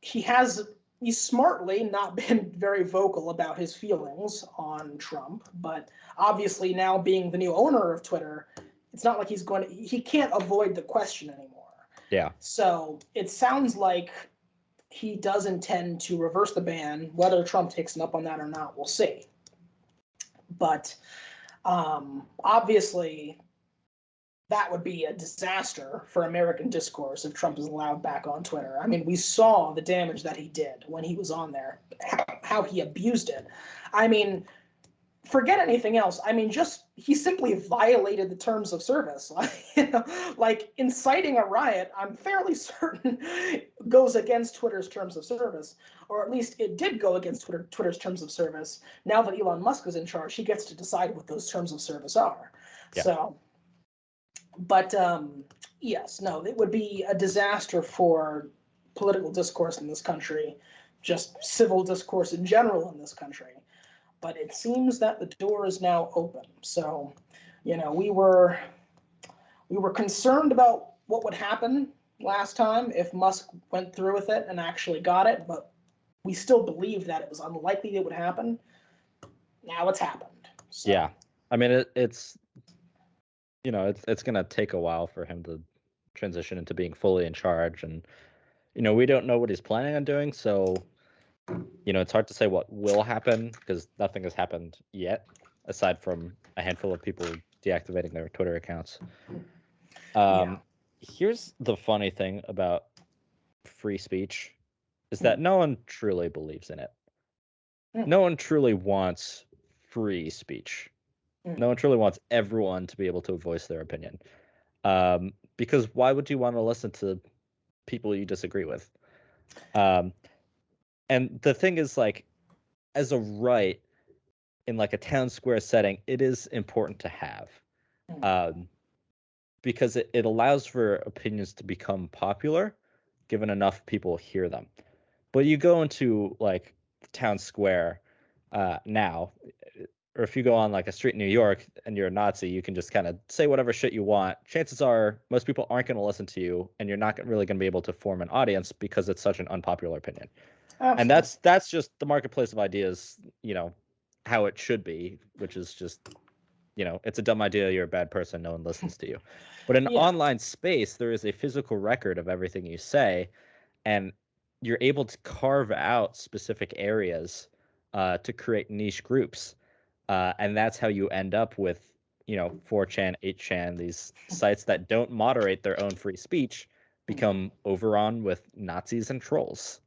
he has he's smartly not been very vocal about his feelings on Trump, but obviously now being the new owner of Twitter, it's not like he can't avoid the question anymore. Yeah. So it sounds like he does intend to reverse the ban. Whether Trump takes him up on that or not, we'll see. But obviously, that would be a disaster for American discourse if Trump is allowed back on Twitter. I mean, we saw the damage that he did when he was on there, how he abused it. I mean, forget anything else. I mean, just he simply violated the terms of service. Like inciting a riot, I'm fairly certain goes against Twitter's terms of service, or at least it did go against Twitter's terms of service. Now that Elon Musk is in charge, he gets to decide what those terms of service are. Yeah. So, but yes, no, it would be a disaster for political discourse in this country, just civil discourse in general in this country. But it seems that the door is now open. So, we were concerned about what would happen last time if Musk went through with it and actually got it, but we still believed that it was unlikely it would happen. Now it's happened. So, Yeah. I mean, it's it's gonna take a while for him to transition into being fully in charge, and we don't know what he's planning on doing, so it's hard to say what will happen because nothing has happened yet, aside from a handful of people deactivating their Twitter accounts. yeah. Here's the funny thing about free speech is Mm, that no one truly believes in it. mm, No one truly wants free speech. mm, No one truly wants everyone to be able to voice their opinion. Because why would you want to listen to people you disagree with? Um, and the thing is, like, as a right in like a town square setting, it is important to have, mm, um, because it allows for opinions to become popular, given enough people hear them. But you go into like town square now, or if you go on like a street in New York and you're a Nazi, you can just kind of say whatever shit you want. Chances are most people aren't going to listen to you, and you're not really going to be able to form an audience because it's such an unpopular opinion. And absolutely. that's just the marketplace of ideas, how it should be, which is just, it's a dumb idea, you're a bad person, no one listens to you. But in Yeah. online space, there is a physical record of everything you say, and you're able to carve out specific areas to create niche groups. And that's how you end up with, 4chan, 8chan, these sites that don't moderate their own free speech become overrun with Nazis and trolls.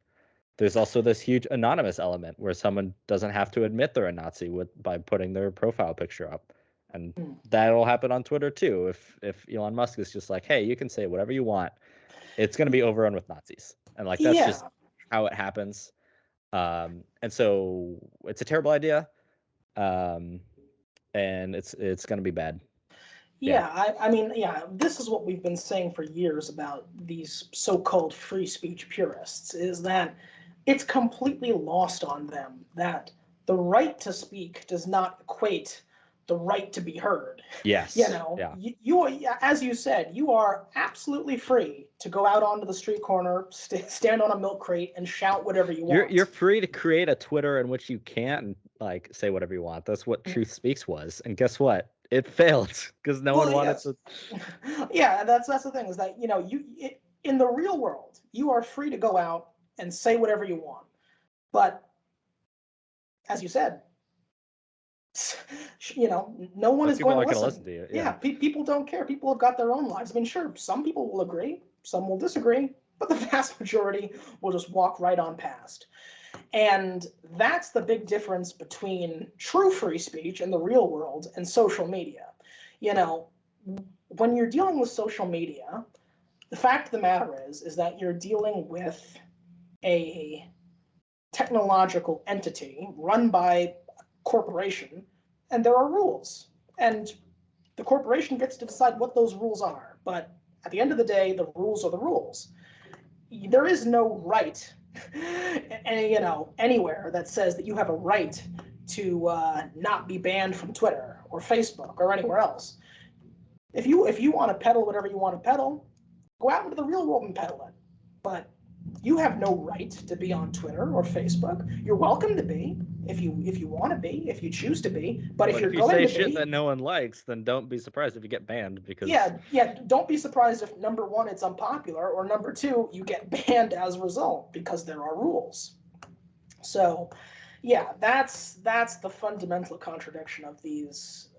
There's also this huge anonymous element where someone doesn't have to admit they're a Nazi by putting their profile picture up. And Mm. that'll happen on Twitter too. If Elon Musk is just like, hey, you can say whatever you want, it's going to be overrun with Nazis. And like that's just Yeah. how it happens. And so it's a terrible idea, and it's going to be bad. Yeah, I mean, yeah, this is what we've been saying for years about these so-called free speech purists, is that it's completely lost on them that the right to speak does not equate the right to be heard. You Yes. know, Yeah. as you said, you are absolutely free to go out onto the street corner, stand on a milk crate, and shout whatever you want. You're free to create a Twitter in which you can like say whatever you want. That's what Truth Speaks was. And guess what? It failed because no one Well, wanted yes, to. yeah, that's the thing, is that in the real world you are free to go out and say whatever you want, but as you said, no one Most is people going to aren't going to listen listen. to you. Yeah, Yeah. people don't care. People have got their own lives. I mean, sure, some people will agree, some will disagree, but the vast majority will just walk right on past. And that's the big difference between true free speech in the real world and social media. You know, when you're dealing with social media, the fact of the matter is that you're dealing with a technological entity run by a corporation, and there are rules. And the corporation gets to decide what those rules are. But at the end of the day, the rules are the rules. There is no right, anywhere that says that you have a right to not be banned from Twitter or Facebook or anywhere else. If you want to peddle whatever you want to peddle, go out into the real world and peddle it. But you have no right to be on Twitter or Facebook. You're welcome to be if you want to be, if you choose to be. But if But you're if you going say to shit be, that no one likes, then don't be surprised if you get banned because yeah, don't be surprised if number one, it's unpopular, or number two, you get banned as a result, because there are rules. So, yeah, that's the fundamental contradiction of these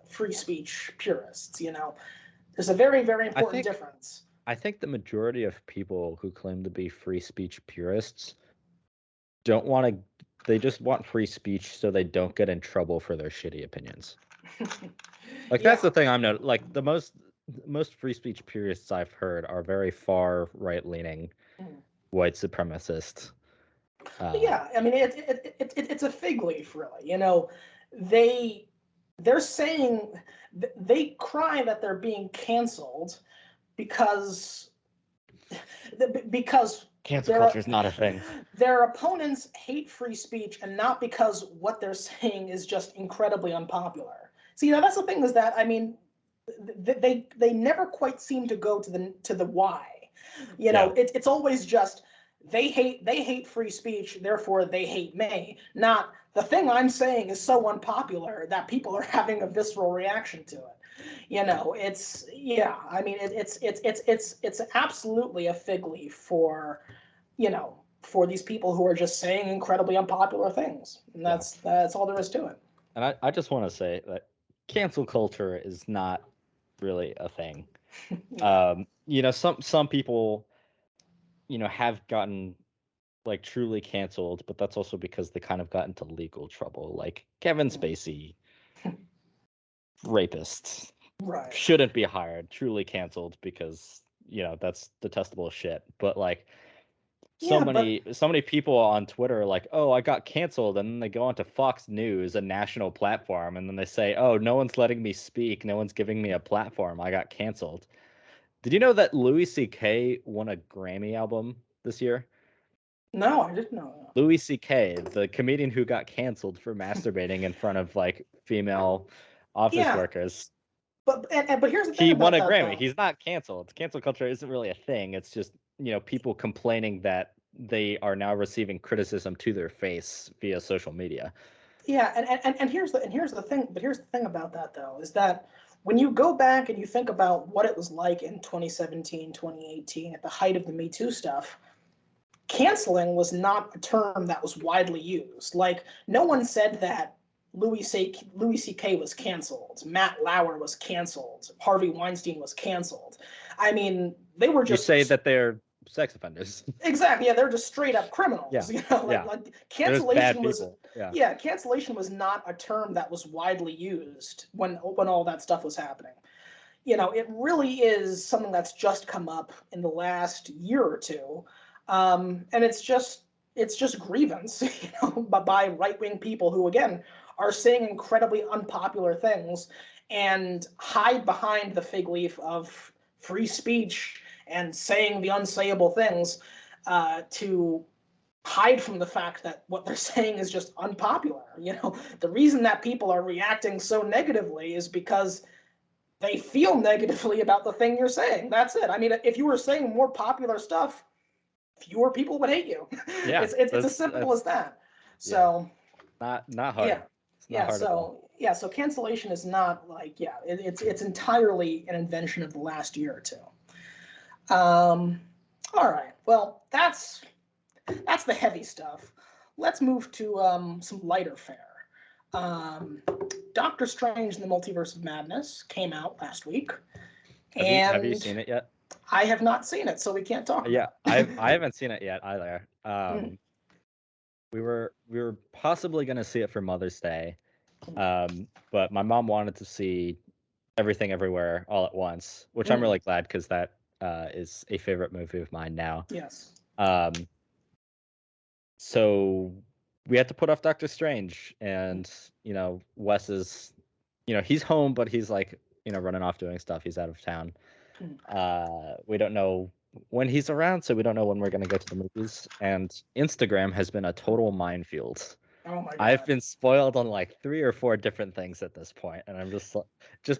free speech purists. There's a very, very I important think difference. I think the majority of people who claim to be free speech purists don't want to. They just want free speech so they don't get in trouble for their shitty opinions. Like that's the Yeah. thing I'm not like most free speech purists I've heard are very far right leaning Mm. white supremacist. Yeah, I mean, it's a fig leaf, really. They they're saying, they cry that they're being canceled because because Cancel their culture is not a thing. their opponents hate free speech, and not because what they're saying is just incredibly unpopular. See, that's the thing, is that, I mean, they never quite seem to go to the why. Yeah. It's always just, they hate free speech, therefore they hate me. Not, the thing I'm saying is so unpopular that people are having a visceral reaction to it. It's, yeah. I mean, it's absolutely a fig leaf for these people who are just saying incredibly unpopular things, and Yeah. that's all there is to it. And I just want to say that cancel culture is not really a thing. Yeah. Some people, have gotten like truly canceled, but that's also because they kind of got into legal trouble. Like Kevin Spacey, rapist, Right. shouldn't be hired, truly canceled because, that's detestable shit. But like so Yeah, but many so many people on Twitter are like, "Oh, I got canceled." And then they go onto Fox News, a national platform, and then they say, "Oh, no one's letting me speak. No one's giving me a platform. I got canceled." Did you know that Louis C.K. won a Grammy album this year? no, I didn't know Louis C.K., the comedian who got canceled for masturbating in front of like female that. office Yeah, workers. but here's the thing He won about a that, Grammy. though. He's not canceled. Cancel culture isn't really a thing. It's just, people complaining that they are now receiving criticism to their face via social media. Yeah, and here's the thing about that, though, is that when you go back and you think about what it was like in 2017, 2018, at the height of the Me Too stuff, canceling was not a term that was widely used. Like, no one said that Louis C.K. was canceled, Matt Lauer was canceled, Harvey Weinstein was canceled. I mean, they were You say just, that they're sex offenders. exactly, yeah, they're just straight up criminals. Yeah. Like, Yeah. like There's cancellation bad was, people. Yeah. yeah, cancellation was not a term that was widely used when all that stuff was happening. It really is something that's just come up in the last year or two, and it's just grievance, but by right wing people who, again, are saying incredibly unpopular things and hide behind the fig leaf of free speech and saying the unsayable things to hide from the fact that what they're saying is just unpopular. The reason that people are reacting so negatively is because they feel negatively about the thing you're saying. That's it. I mean, if you were saying more popular stuff, fewer people would hate you. Yeah, it's as simple as that. Yeah. So Not hard. yeah, It's not hard at all. So cancellation is not like it's entirely an invention of the last year or two. All right, well that's the heavy stuff. Let's move to some lighter fare. Doctor Strange and the Multiverse of Madness came out last week, Have you and seen it yet? I have not seen it, so we can't talk Yeah, about it. I haven't seen it yet either. Mm. We were possibly gonna see it for Mother's Day, but my mom wanted to see Everything Everywhere All at Once, which I'm really glad because that is a favorite movie of mine now. Yes. So we had to put off Doctor Strange, and Wes is, he's home, but he's like running off doing stuff. He's out of town. We don't know when he's around, so we don't know when we're gonna go to the movies. And Instagram has been a total minefield. Oh my God. I've been spoiled on like 3 or 4 different things at this point, and I'm just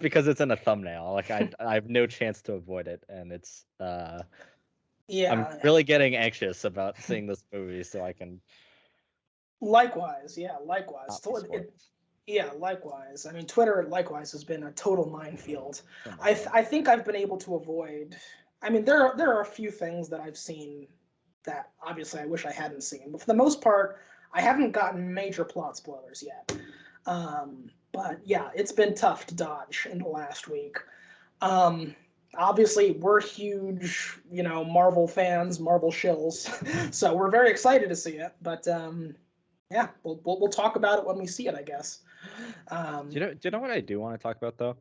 because it's in a thumbnail, like I have no chance to avoid it, and it's yeah. I'm really getting anxious about seeing this movie so I can. Likewise, yeah, likewise. Not be spoiled. Yeah, likewise. I mean, Twitter likewise has been a total minefield. Oh my I God. I think I've been able to avoid. I mean, there are a few things that I've seen that obviously I wish I hadn't seen, but for the most part, I haven't gotten major plot spoilers yet. But yeah, it's been tough to dodge in the last week. Obviously, we're huge, Marvel fans, Marvel shills, so we're very excited to see it. But yeah, we'll talk about it when we see it, I guess. Do you know what I do want to talk about though?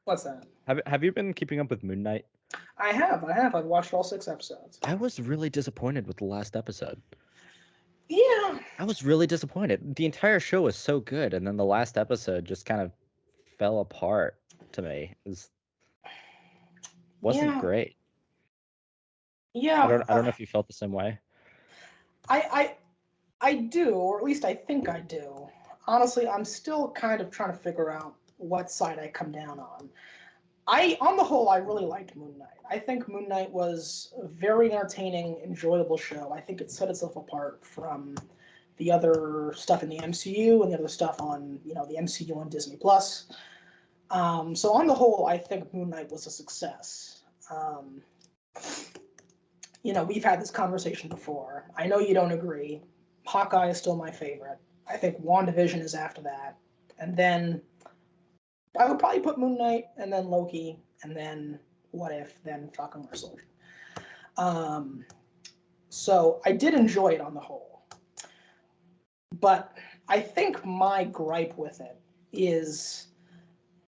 What's that? Have you been keeping up with Moon Knight? I have. I've watched all 6 episodes. I was really disappointed with the last episode. Yeah. I was really disappointed. The entire show was so good, and then the last episode just kind of fell apart to me. Wasn't Yeah. great. Yeah. I don't know if you felt the same way. I do, or at least I think I do. Honestly, I'm still kind of trying to figure out what side I come down on. On the whole, I really liked Moon Knight. I think Moon Knight was a very entertaining, enjoyable show. I think it set itself apart from the other stuff in the MCU and the other stuff on, the MCU on Disney Plus. So on the whole, I think Moon Knight was a success. We've had this conversation before. I know you don't agree. Hawkeye is still my favorite. I think WandaVision is after that. And then I would probably put Moon Knight and then Loki and then What If, then Falcon Winter Soldier. So I did enjoy it on the whole. But I think my gripe with it is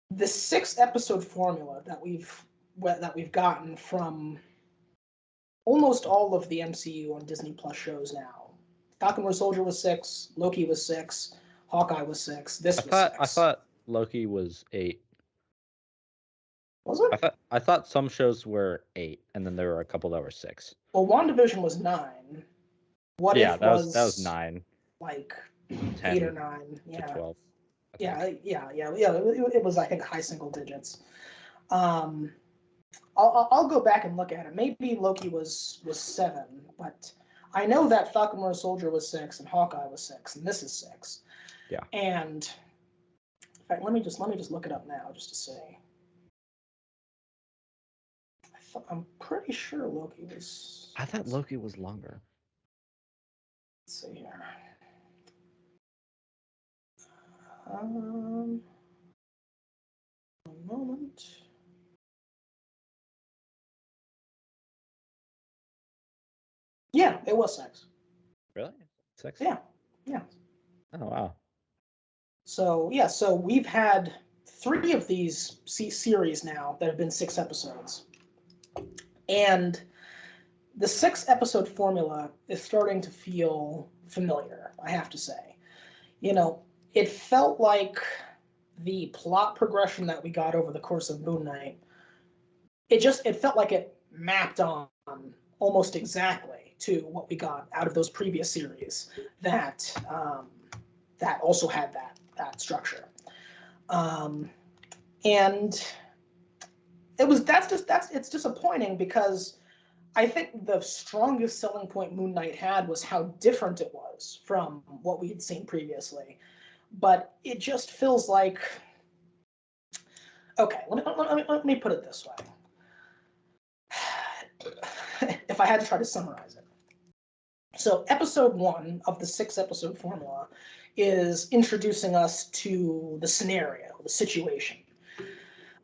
the 6-episode formula that we've gotten from almost all of the MCU on Disney Plus shows now. Falcon Winter Soldier was 6, Loki was 6, Hawkeye was 6, this was 6. I thought Loki was 8. Was it? I thought some shows were 8, and then there were a couple that were 6. Well, WandaVision was 9. What If that was 9. Like 8 or 10 9. to Yeah. 12. Yeah. It was, I think, high single digits. I'll go back and look at it. Maybe Loki was 7, but I know that Falcon Winter Soldier was 6 and Hawkeye was 6, and this is 6. Yeah. And in fact, let me just look it up now just to see. I'm pretty sure Loki was. I thought Loki was longer. Let's see here. A moment. Yeah, it was 6. Really? 6? Yeah. Oh wow. So we've had 3 of these series now that have been 6 episodes, and the 6-episode formula is starting to feel familiar. I have to say, it felt like the plot progression that we got over the course of Moon Knight, it felt like it mapped on almost exactly to what we got out of those previous series that that also had that structure. And it's disappointing because I think the strongest selling point Moon Knight had was how different it was from what we had seen previously. But it just feels like, okay, let me put it this way. If I had to try to summarize it. So episode 1 of the 6-episode formula is introducing us to the scenario, the situation.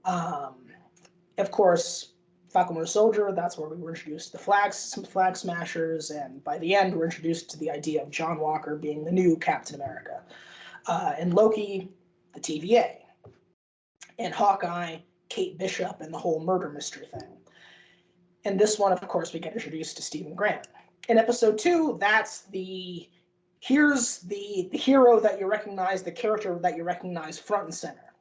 Of course, Falcon Winter Soldier, that's where we were introduced to some flag smashers, and by the end, we're introduced to the idea of John Walker being the new Captain America. And Loki, the TVA. And Hawkeye, Kate Bishop, and the whole murder mystery thing. And this one, of course, we get introduced to Stephen Grant. In episode 2, here's the hero that you recognize, the character that you recognize front and center.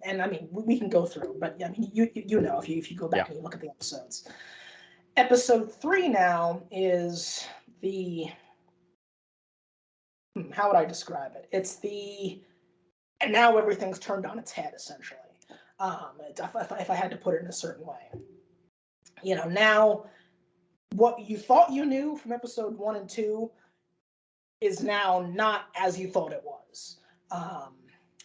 And I mean, we can go through, but I mean, you know, if you go back and you look at the episodes. Episode 3 now is how would I describe it? It's and now everything's turned on its head, essentially. If I had to put it in a certain way. You know, now what you thought you knew from episode 1 and 2 is now not as you thought it was.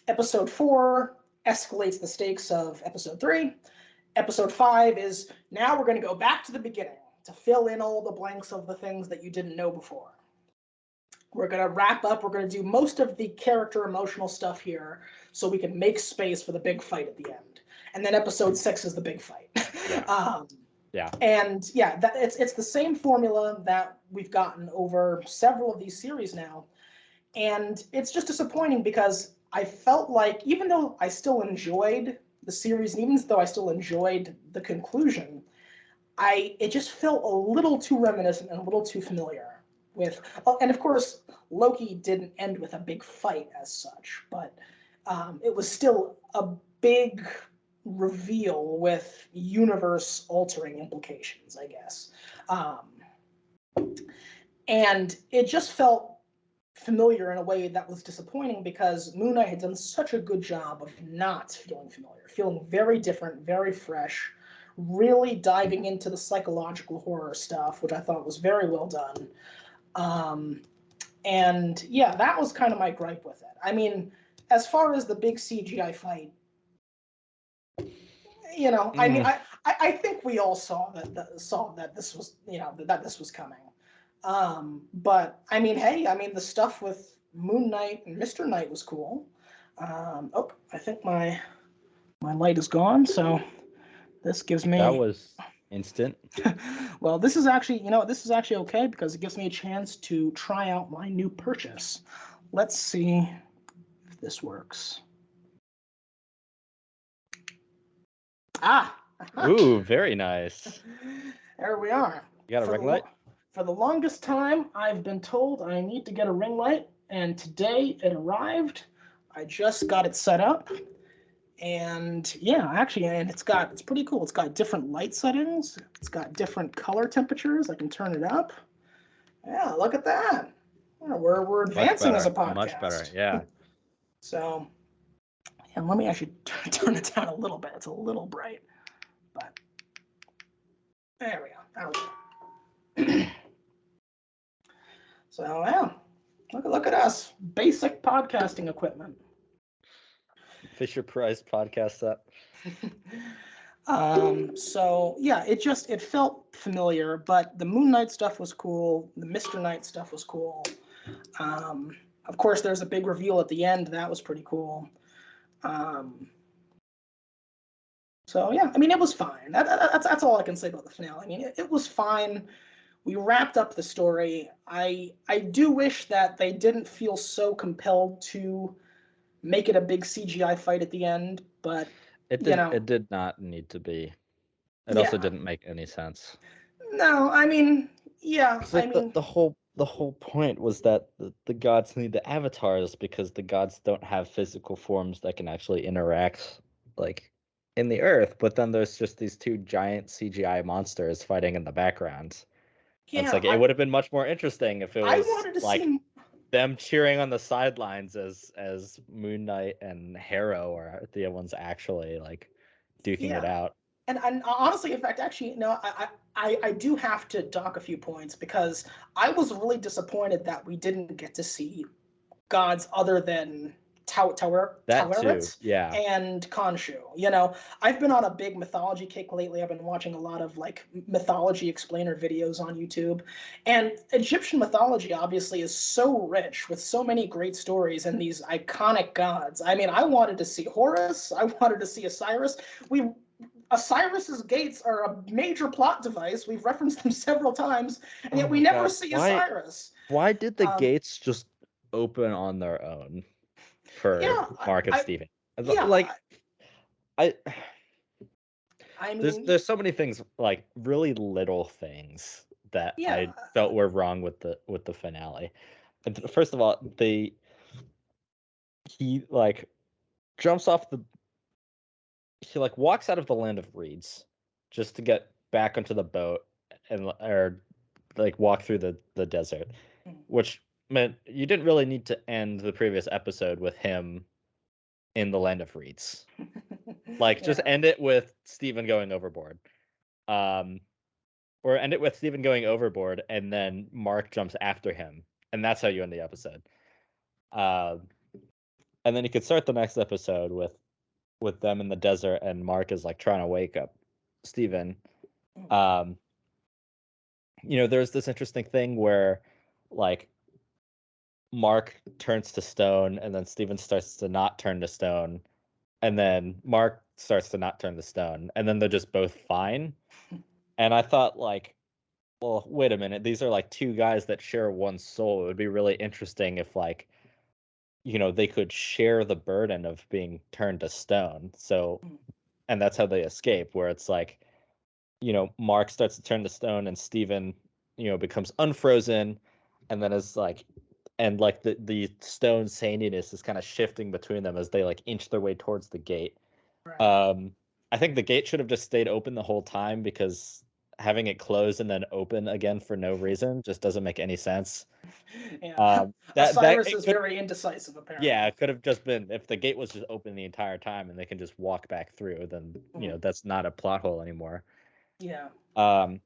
Episode 4 escalates the stakes of episode 3. Episode 5 is now we're going to go back to the beginning to fill in all the blanks of the things that you didn't know before. We're going to wrap up. We're going to do most of the character emotional stuff here so we can make space for the big fight at the end. And then episode 6 is the big fight. Yeah. And yeah, it's the same formula that we've gotten over several of these series now. And it's just disappointing because I felt like, even though I still enjoyed the series, and even though I still enjoyed the conclusion, it just felt a little too reminiscent and a little too familiar with. And of course, Loki didn't end with a big fight as such, but it was still a big reveal with universe-altering implications, I guess. And it just felt familiar in a way that was disappointing because Moon Knight had done such a good job of not feeling familiar, feeling very different, very fresh, really diving into the psychological horror stuff, which I thought was very well done. And yeah, that was kind of my gripe with it. I mean, as far as the big CGI fight, you know, I mean, I think we all saw that this was, you know, that this was coming. But I mean, hey, I mean, the stuff with Moon Knight and Mr. Knight was cool. Oh, I think my light is gone, so this gives me. That was instant. Well, this is actually, you know, this is actually okay because it gives me a chance to try out my new purchase. Let's see if this works. Ooh, very nice. There we are. You got a ring light? For the longest time, I've been told I need to get a ring light, and today it arrived. I just got it set up, and yeah, actually, and it's pretty cool. It's got different light settings. It's got different color temperatures. I can turn it up. Yeah, look at that. Yeah, we're advancing as a podcast. Much better, yeah. So, and let me actually turn it down a little bit. It's a little bright, but there we go. So yeah, look at us, basic podcasting equipment. Fisher Price podcast set. So yeah, it felt familiar, but the Moon Knight stuff was cool. The Mr. Knight stuff was cool. Of course, there's a big reveal at the end. That was pretty cool. So yeah, I mean, it was fine. That's all I can say about the finale. I mean, it was fine. We wrapped up the story. I do wish that they didn't feel so compelled to make it a big CGI fight at the end, but it did not need to be. It also didn't make any sense. No, I mean, yeah, Like I mean, the whole the whole point was that the gods need the avatars because the gods don't have physical forms that can actually interact like in the earth. But then there's just these two giant CGI monsters fighting in the background. And it's Yeah, like it would have been much more interesting if it I was wanted to like see. them cheering on the sidelines as Moon Knight and Harrow are the ones actually like duking it Yeah, out. and honestly, in fact, actually, no, I do have to dock a few points because I was really disappointed that we didn't get to see gods other than That too, Taweret yeah. and Khonshu. I've been on a big mythology kick lately. I've been watching a lot of like mythology explainer videos on YouTube. And Egyptian mythology obviously is so rich with so many great stories and these iconic gods. I mean, I wanted to see Horus, I wanted to see Osiris. We Osiris's gates are a major plot device. We've referenced them several times, and Oh yet we my never god. see Why Osiris. why did the Um, gates just open on their own for yeah, Mark and Steven? yeah, Like I I there's mean, there's so many things like really little things that yeah, I felt were wrong with the finale. And first of all, he like jumps off the he like walks out of the land of reeds just to get back onto the boat and or like walk through the desert, which meant you didn't really need to end the previous episode with him in the land of reeds. Like just yeah, end it with Steven going overboard. Um or end it with Steven going overboard and then Mark jumps after him. And that's how you end the episode. Um and then you could start the next episode with them in the desert and Mark is like trying to wake up Steven. Um there's this interesting thing where like Mark turns to stone and then Steven starts to not turn to stone and then Mark starts to not turn to stone and then they're just both fine. And I thought like, well, wait a minute, these are like two guys that share one soul. It would be really interesting if like, they could share the burden of being turned to stone. So, and that's how they escape, where it's like, Mark starts to turn to stone and Steven, becomes unfrozen and then is like and like the stone sandiness is kind of shifting between them as they like inch their way towards the gate. right. Um, I think the gate should have just stayed open the whole time because having it closed and then open again for no reason just doesn't make any sense. Yeah, That Osiris it is could very indecisive, yeah, apparently. it could have just been if the gate was just open the entire time and they can just walk back through, then that's not a plot hole anymore. Yeah, Um,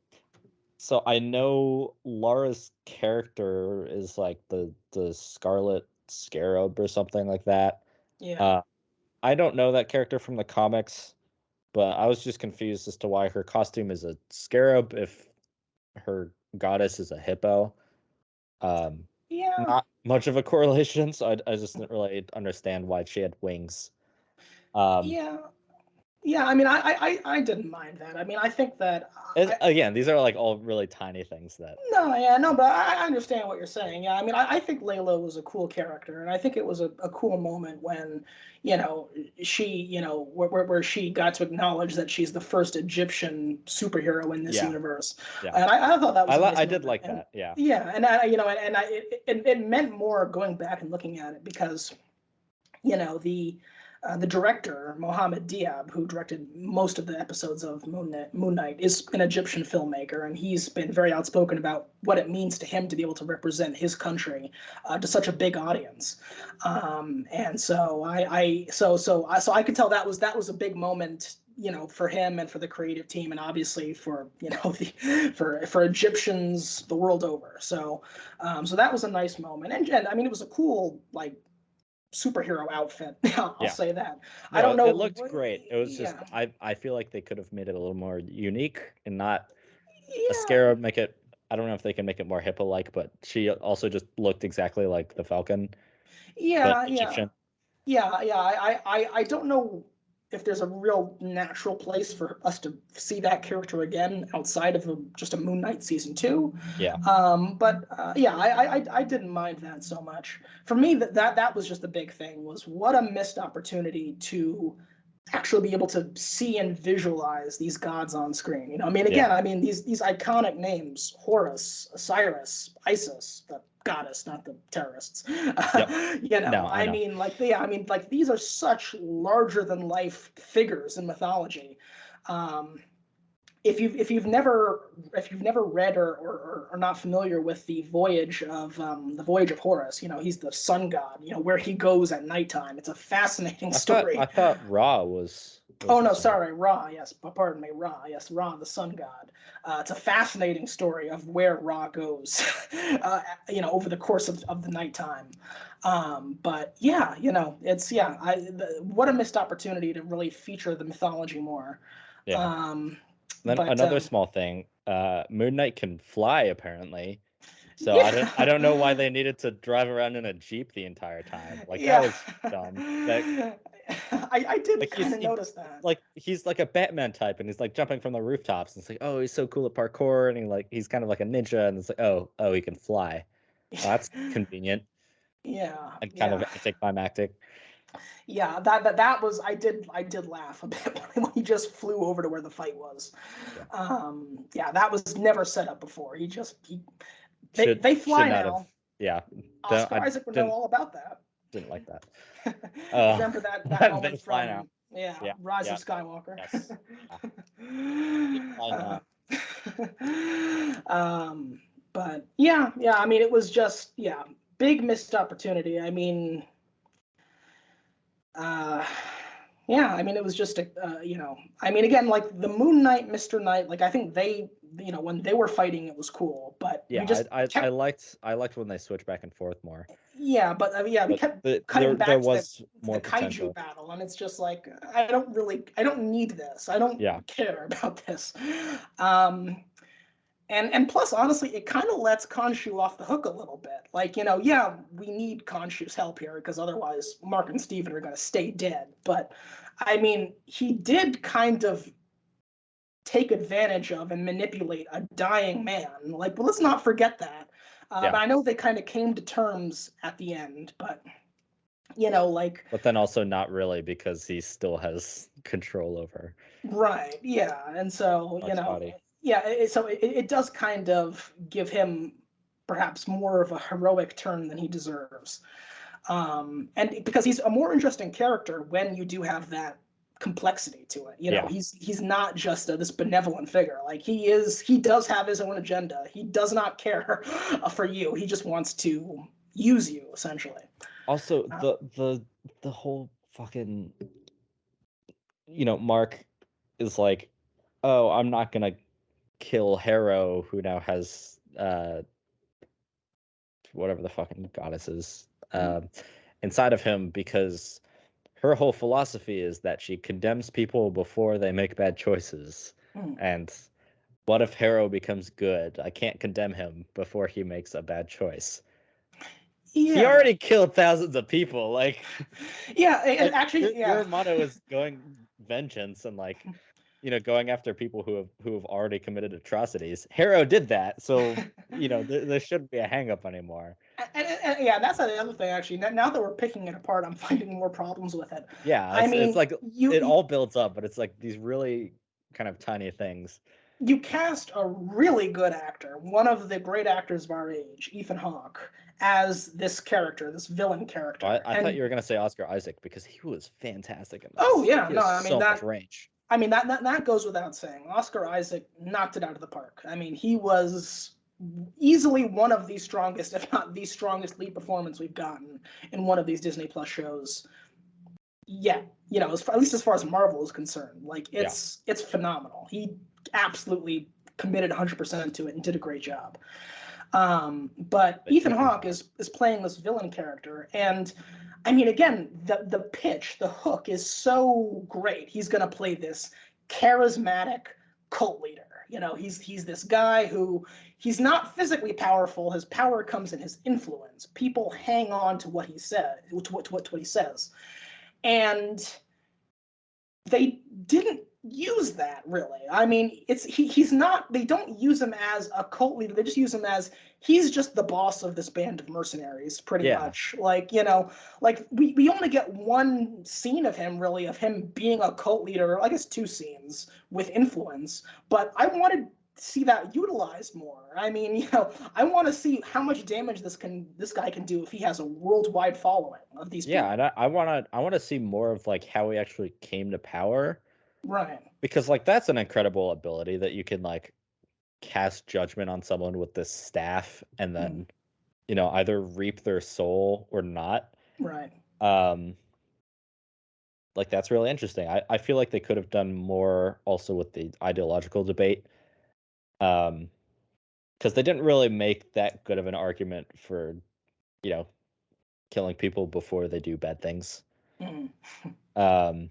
So I know Laura's character is like the Scarlet Scarab or something like that. yeah, Uh, I don't know that character from the comics, but I was just confused as to why her costume is a scarab if her goddess is a hippo. Um, yeah, Not much of a correlation, so I just didn't really understand why she had wings. Um, yeah, yeah. I mean, I didn't mind that. I mean, I think that and again, these are like all really tiny things that no, yeah, no, but I understand what you're saying. Yeah, I mean, I think Layla was a cool character, and I think it was a cool moment when, you know, she, where she got to acknowledge that she's the first Egyptian superhero in this yeah, universe, yeah. and I thought that was a nice I did moment. like And that, yeah. yeah, and I, it meant more going back and looking at it because the director Mohammed Diab, who directed most of the episodes of Moon Knight, is an Egyptian filmmaker, and he's been very outspoken about what it means to him to be able to represent his country to such a big audience. And so so I could tell that was a big moment, for him and for the creative team, and obviously for for Egyptians the world over. So that was a nice moment, and I mean it was a cool like superhero outfit. I'll Yeah. say that. I No, don't it know. looked great. It was just Yeah, I feel like they could have made it a little more unique and not a yeah, scarab. Make it. I don't know if they can make it more hippo-like, but she also just looked exactly like the Falcon, but yeah, yeah, Egyptian. yeah. I don't know if there's a real natural place for us to see that character again outside of just a Moon Knight season two. Yeah, But yeah, I didn't mind that so much. For me, that was just the big thing was what a missed opportunity to actually be able to see and visualize these gods on screen. You know, I mean, Yeah. again, I mean these iconic names: Horus, Osiris, Isis, the goddess, not the terrorists. Yep. You know, No, I I know. mean, like I mean, like these are such larger than life figures in mythology. Um, if you've never read or are not familiar with the voyage of Horus, you know, he's the sun god, you know, where he goes at nighttime. It's a fascinating I story. thought Ra was Oh the no, sun. sorry, Ra. Yes, pardon me, Ra. Yes, Ra, the sun god. It's a fascinating story of where Ra goes, you know, over the course of the nighttime. But yeah, you know, what a missed opportunity to really feature the mythology more. Yeah. Um, Then but another small thing, Moon Knight can fly apparently. So I don't know why yeah, they needed to drive around in a Jeep the entire time. Like that yeah. was dumb. That I did like kind of notice that. he's like a Batman type and he's like jumping from the rooftops and it's like, oh, he's so cool at parkour and he's kind of like a ninja and it's like, oh, he can fly. Well, that's convenient Yeah, and kind of yeah. anticlimactic. Yeah, that was I did laugh a bit when he just flew over to where the fight was. Yeah. Yeah, that was never set up before. Should They should fly not have now. yeah. Oscar I Isaac would know all about that. didn't like that. Remember that They moment fly now. from yeah Yeah, Rise of yeah, Skywalker. yes. Yeah. They fly uh, now. um, but yeah. I mean, it was just big missed opportunity. I mean, uh, yeah, I mean, it was just you know, I mean, again, like the Moon Knight, Mr. Knight, like I think they, you know, when they were fighting, it was cool, but we Yeah, just kept, I liked when they switched back and forth more. yeah, but yeah, we But kept cutting there back was to the more kaiju potential. battle, and it's just like I don't need this. I don't Yeah. care about this. Um, and plus, honestly, it kind of lets Khonshu off the hook a little bit. Like, you know, yeah, we need Khonshu's help here because otherwise Mark and Steven are going to stay dead. But I mean, he did kind of take advantage of and manipulate a dying man. Like, well, let's not forget that. Yeah. But I know they kind of came to terms at the end. But you know, like, But then also not really because he still has control over right, yeah, and so you Mark's know, body. yeah, it does kind of give him perhaps more of a heroic turn than he deserves, and because he's a more interesting character when you do have that complexity to it. You know, Yeah. he's not just this benevolent figure. Like he does have his own agenda. He does not care for you. He just wants to use you essentially. Also, Uh, the whole fucking Mark is like, oh, I'm not gonna kill Harrow, who now has whatever the fucking goddess is inside of him because her whole philosophy is that she condemns people before they make bad choices. mm, And what if Harrow becomes good? I can't condemn him before he makes a bad choice. He yeah, already killed thousands of people. yeah. Like Actually, your yeah. motto is going vengeance and going after people who have already committed atrocities. Harrow did that, so there shouldn't be a hang up anymore. Yeah, that's the other thing. Actually, now that we're picking it apart, I'm finding more problems with it. Yeah, I it's mean, like it all builds up, but it's like these really kind of tiny things. you cast a really good actor, one of the great actors of our age, Ethan Hawke, as this character, this villain character, I thought and you were gonna say Oscar Isaac because he was fantastic in oh this. yeah, He no, has I mean so much that. range. I mean that goes without saying. Oscar Isaac knocked it out of the park. I mean, he was easily one of the strongest, if not the strongest lead performance we've gotten in one of these Disney Plus shows. Yeah, you know, at least as far as Marvel is concerned, like Yeah, it's phenomenal. He absolutely committed 100% to it and did a great job. But Ethan Ethan Hawke Hawke. is playing this villain character, and I mean, again, the pitch, the hook is so great. He's gonna play this charismatic cult leader. You know, he's this guy who he's not physically powerful. His power comes in his influence. People hang on to what he said, to what he says, and they didn't use that really. I mean, he's not. They don't use him as a cult leader. They just use him as he's just the boss of this band of mercenaries, pretty much. Like like we only get one scene of him really, of him being a cult leader. I guess two scenes with influence, but I wanted to see that utilized more. I mean, I want to see how much damage this guy can do if he has a worldwide following of these people. And I want to see more of like how he actually came to power. Right. Because like that's an incredible ability that you can like cast judgment on someone with this staff and then either reap their soul or not. Right. Like that's really interesting. I feel like they could have done more also with the ideological debate. Because they didn't really make that good of an argument for, killing people before they do bad things. Um,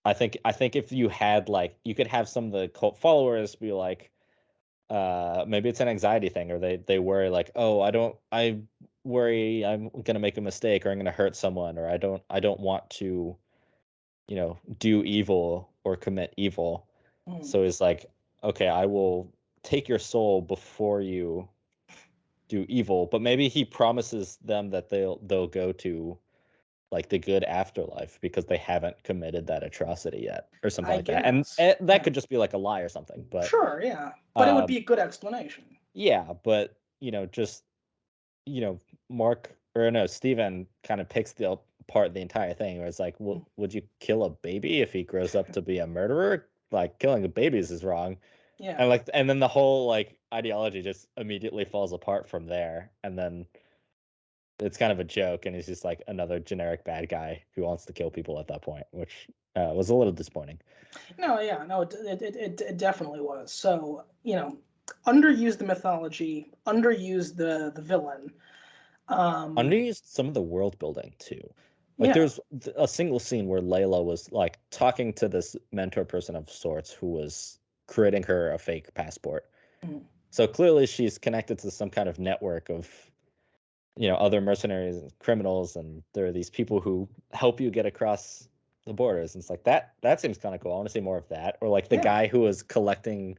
I think if you had like you could have some of the cult followers be like, maybe it's an anxiety thing, or they worry like, oh, I worry I'm gonna make a mistake or I'm gonna hurt someone, or I don't want to, do evil or commit evil. So it's like, okay, I will take your soul before you do evil, but maybe he promises them that they'll go to like the good afterlife because they haven't committed that atrocity yet or something I like that. And guess. that could just be like a lie or something, but Sure, yeah. But it would be um a good explanation. yeah, but just Mark or no, Steven kind of picks apart the entire thing where it's like, would you kill a baby if he grows up to be a murderer? Like killing the babies is wrong. Yeah. And then the whole like ideology just immediately falls apart from there. And then it's kind of a joke, and he's just like another generic bad guy who wants to kill people at that point, which was a little disappointing. No, yeah, no, it definitely was. So, underused the mythology, underused the villain. Underused some of the world building too. Like Yeah. there's a single scene where Layla was like talking to this mentor person of sorts who was creating her a fake passport. Mm. So clearly she's connected to some kind of network of other mercenaries and criminals, and there are these people who help you get across the borders. And it's like that seems kind of cool. I want to see more of that. Or like the Yeah. guy who was collecting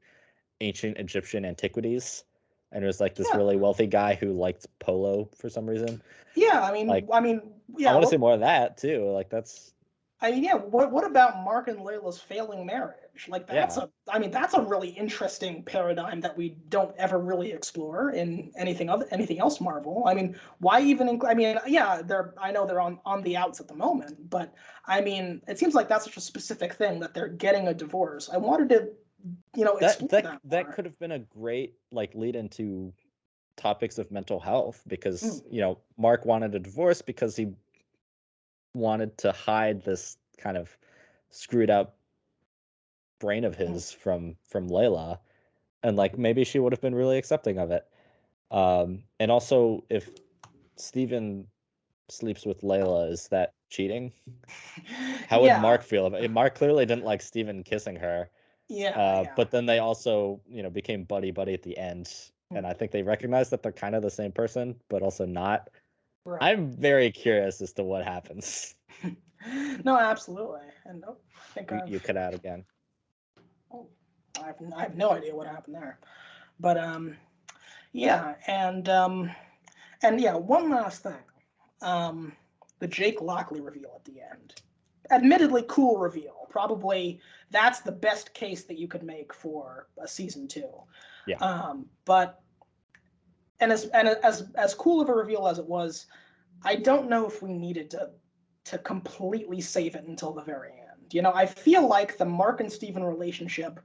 ancient Egyptian antiquities, and it was like this Yeah. really wealthy guy who liked polo for some reason. Yeah, Like I yeah, want to see more of that too. Like that's yeah, what about Mark and Layla's failing marriage? Like yeah. that's a really interesting paradigm that we don't ever really explore in anything else Marvel. I mean, why even I mean, yeah, I know they're on the outs at the moment, but I mean, it seems like that's such a specific thing that they're getting a divorce. I wanted to, That explore that that that more. could have been a great like lead into topics of mental health because, Mm, Mark wanted a divorce because he wanted to hide this kind of screwed up brain of mm. his from Layla, and like maybe she would have been really accepting of it. And also if Steven sleeps with Layla, is that cheating? How would Yeah, Mark feel about it? Mark clearly didn't like Steven kissing her. yeah, yeah. But then they also, became buddy buddy at the end, and Mm, I think they recognize that they're kind of the same person, but also not. right. I'm very curious as to what happens. No, absolutely. And I think You cut out again. oh, I have no idea what happened there. But yeah, and yeah, one last thing. Um, the Jake Lockley reveal at the end. Admittedly, cool reveal. Probably that's the best case that you could make for a season two. Yeah. But as cool of a reveal as it was, I don't know if we needed to completely save it until the very end. I feel like the Mark and Steven relationship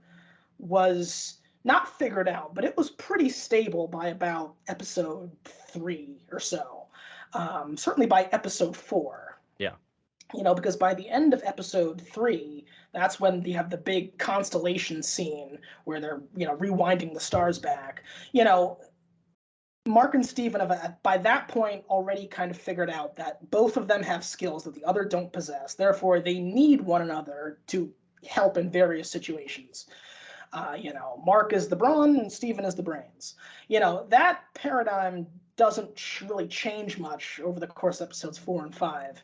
was not figured out, but it was pretty stable by about episode 3 or so. Certainly by episode 4. Yeah. Because by the end of episode 3, that's when you have the big constellation scene where they're, rewinding the stars back. Mark and Steven have, by that point, already kind of figured out that both of them have skills that the other don't possess. Therefore, they need one another to help in various situations. Mark is the brawn and Steven is the brains. That paradigm doesn't really change much over the course of episodes 4 and 5.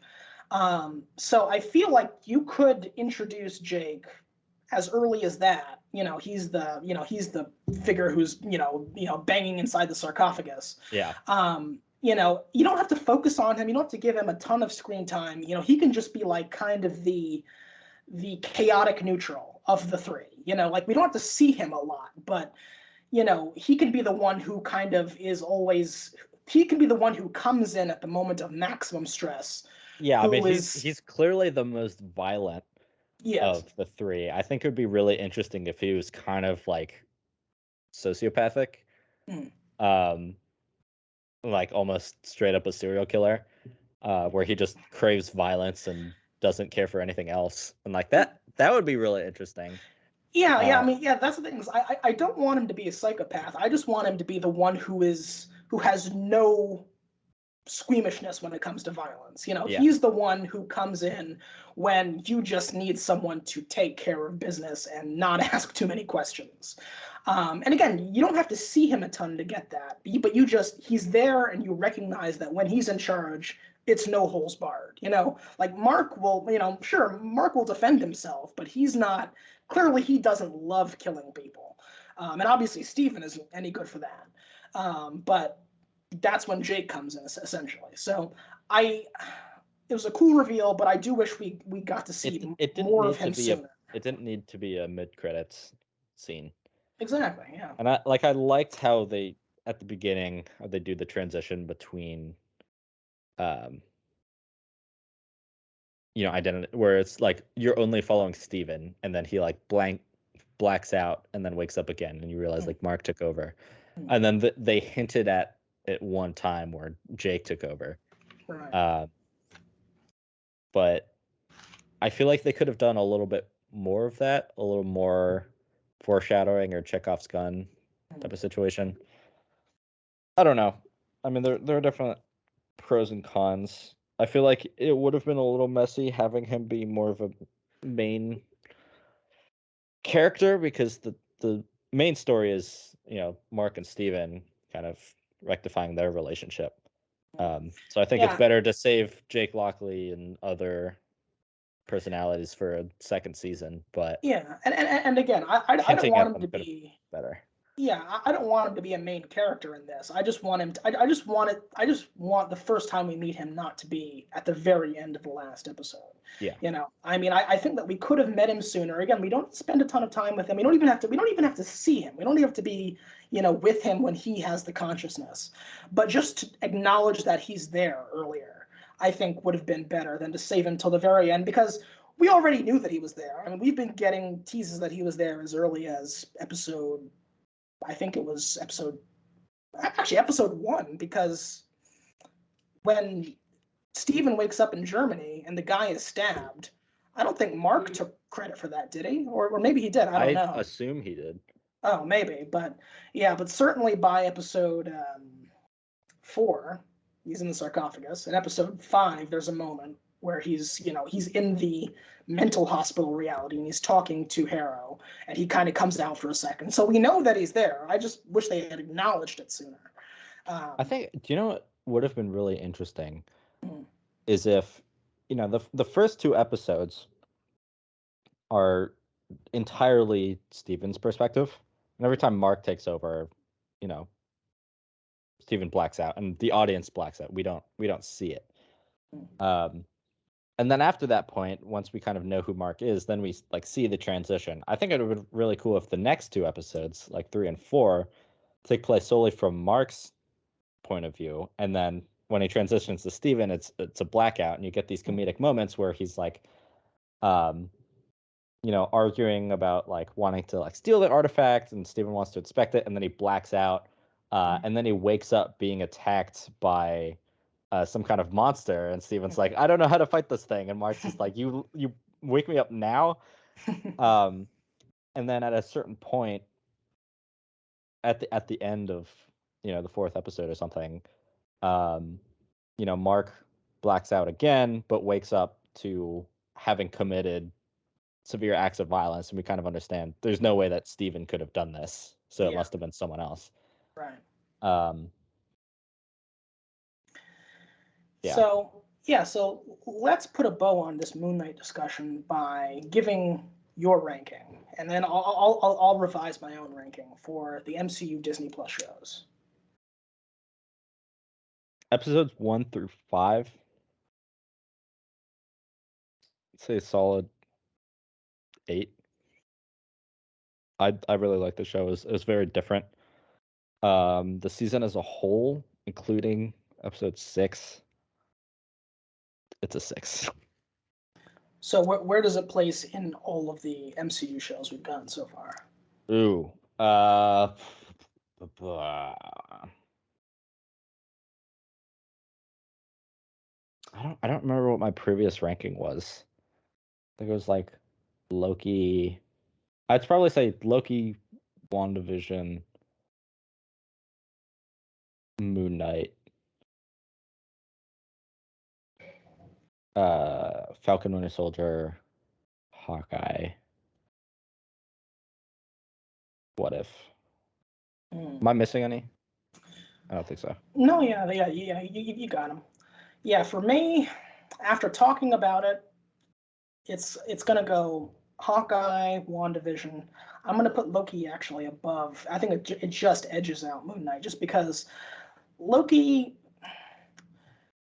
So I feel like you could introduce Jake as early as that. He's the figure who's banging inside the sarcophagus. Yeah. You don't have to focus on him. You don't have to give him a ton of screen time. He can just be like kind of the chaotic neutral of the three. Like we don't have to see him a lot, but he can be the one who kind of is always. He can be the one who comes in at the moment of maximum stress. Yeah, I mean Who is he's clearly the most violent yes. of the three. I think it would be really interesting if he was kind of like sociopathic. Mm. Um like almost straight up a serial killer, where he just craves violence and doesn't care for anything else. And like that would be really interesting. Yeah. I mean, yeah. That's the thing. I don't want him to be a psychopath. I just want him to be the one who has no squeamishness when it comes to violence. Yeah. He's the one who comes in when you just need someone to take care of business and not ask too many questions. And again, you don't have to see him a ton to get that, but he's there and you recognize that when he's in charge, it's no holes barred. Like Mark will, sure, Mark will defend himself, but clearly he doesn't love killing people. And obviously Stephen isn't any good for that. But that's when Jake comes in essentially. So I it was a cool reveal, but I do wish we got to see It didn't more of need to him be a sooner. it didn't need to be a mid credits scene. Exactly. Yeah. And I liked how they at the beginning how they do the transition between um identity, where it's like you're only following Steven and then he like blacks out and then wakes up again and you realize Mm, like Mark took over. mm, And then they hinted at it one time where Jake took over. right. Uh, but I feel like they could have done a little bit more of that, a little more foreshadowing or Chekhov's gun type Mm. of situation. I don't know. I mean, there are different pros and cons. I feel like it would have been a little messy having him be more of a main character because the main story is Mark and Steven kind of rectifying their relationship. Mm. So I think it's Yeah. better to save Jake Lockley and other personalities for a second season, but Yeah. And again, I don't hinting want at him them to could have be. been better. Yeah, I don't want him to be a main character in this. I just want him to, I just want it. I just want the first time we meet him not to be at the very end of the last episode. Yeah. I mean, I think that we could have met him sooner. Again, we don't spend a ton of time with him. We don't even have to. We don't even have to see him. We don't even have to be, with him when he has the consciousness. But just to acknowledge that he's there earlier, I think would have been better than to save him till the very end because we already knew that he was there. I mean, we've been getting teases that he was there as early as episode. I think it was episode one, because when Steven wakes up in Germany and the guy is stabbed, I don't think Mark took credit for that, did he? Or maybe he did. I don't I know. assume he did. Oh, maybe, but yeah, but certainly by episode 4, he's in the sarcophagus. In episode 5, there's a moment where he's in the mental hospital reality and he's talking to Harrow, and he kind of comes out for a second. So we know that he's there. I just wish they had acknowledged it sooner. I Um, think, do you know what would have been really interesting mm, is if, the first two episodes are entirely Steven's perspective. And every time Mark takes over, you know, Steven blacks out and the audience blacks out. We don't see it. mm, Um, and then after that point, once we kind of know who Mark is, then we like see the transition. I think it would be really cool if the next two episodes, like 3 and 4, take place solely from Mark's point of view, and then when he transitions to Steven, it's a blackout, and you get these mm, comedic moments where he's like, um, arguing about like wanting to like steal the artifact, and Steven wants to inspect it, and then he blacks out, mm, and then he wakes up being attacked by some kind of monster, and Steven's mm. like, I don't know how to fight this thing, and Mark's just like, you wake me up now, um, and then at a certain point at the end of the fourth episode or something, um, Mark blacks out again, but wakes up to having committed severe acts of violence, and we kind of understand there's no way that Steven could have done this, so it Yeah, must have been someone else. right. Um, yeah, So Yeah, so let's put a bow on this Moon Knight discussion by giving your ranking, and then I'll revise my own ranking for the MCU Disney Plus shows. Episodes 1 through 5. I'd say a solid 8. I really like the show. It was very different. The season as a whole, including episode 6, it's a 6. So where does it place in all of the MCU shows we've gotten so far? Ooh. I don't remember what my previous ranking was. I think it was like Loki. I'd probably say Loki, WandaVision, Moon Knight, Falcon Winter Soldier, Hawkeye. What if? Am I missing any? I don't think so. No, yeah, you got them. Yeah, for me, after talking about it, it's gonna go Hawkeye, WandaVision. I'm gonna put Loki actually above. I think it just edges out Moon Knight, just because Loki.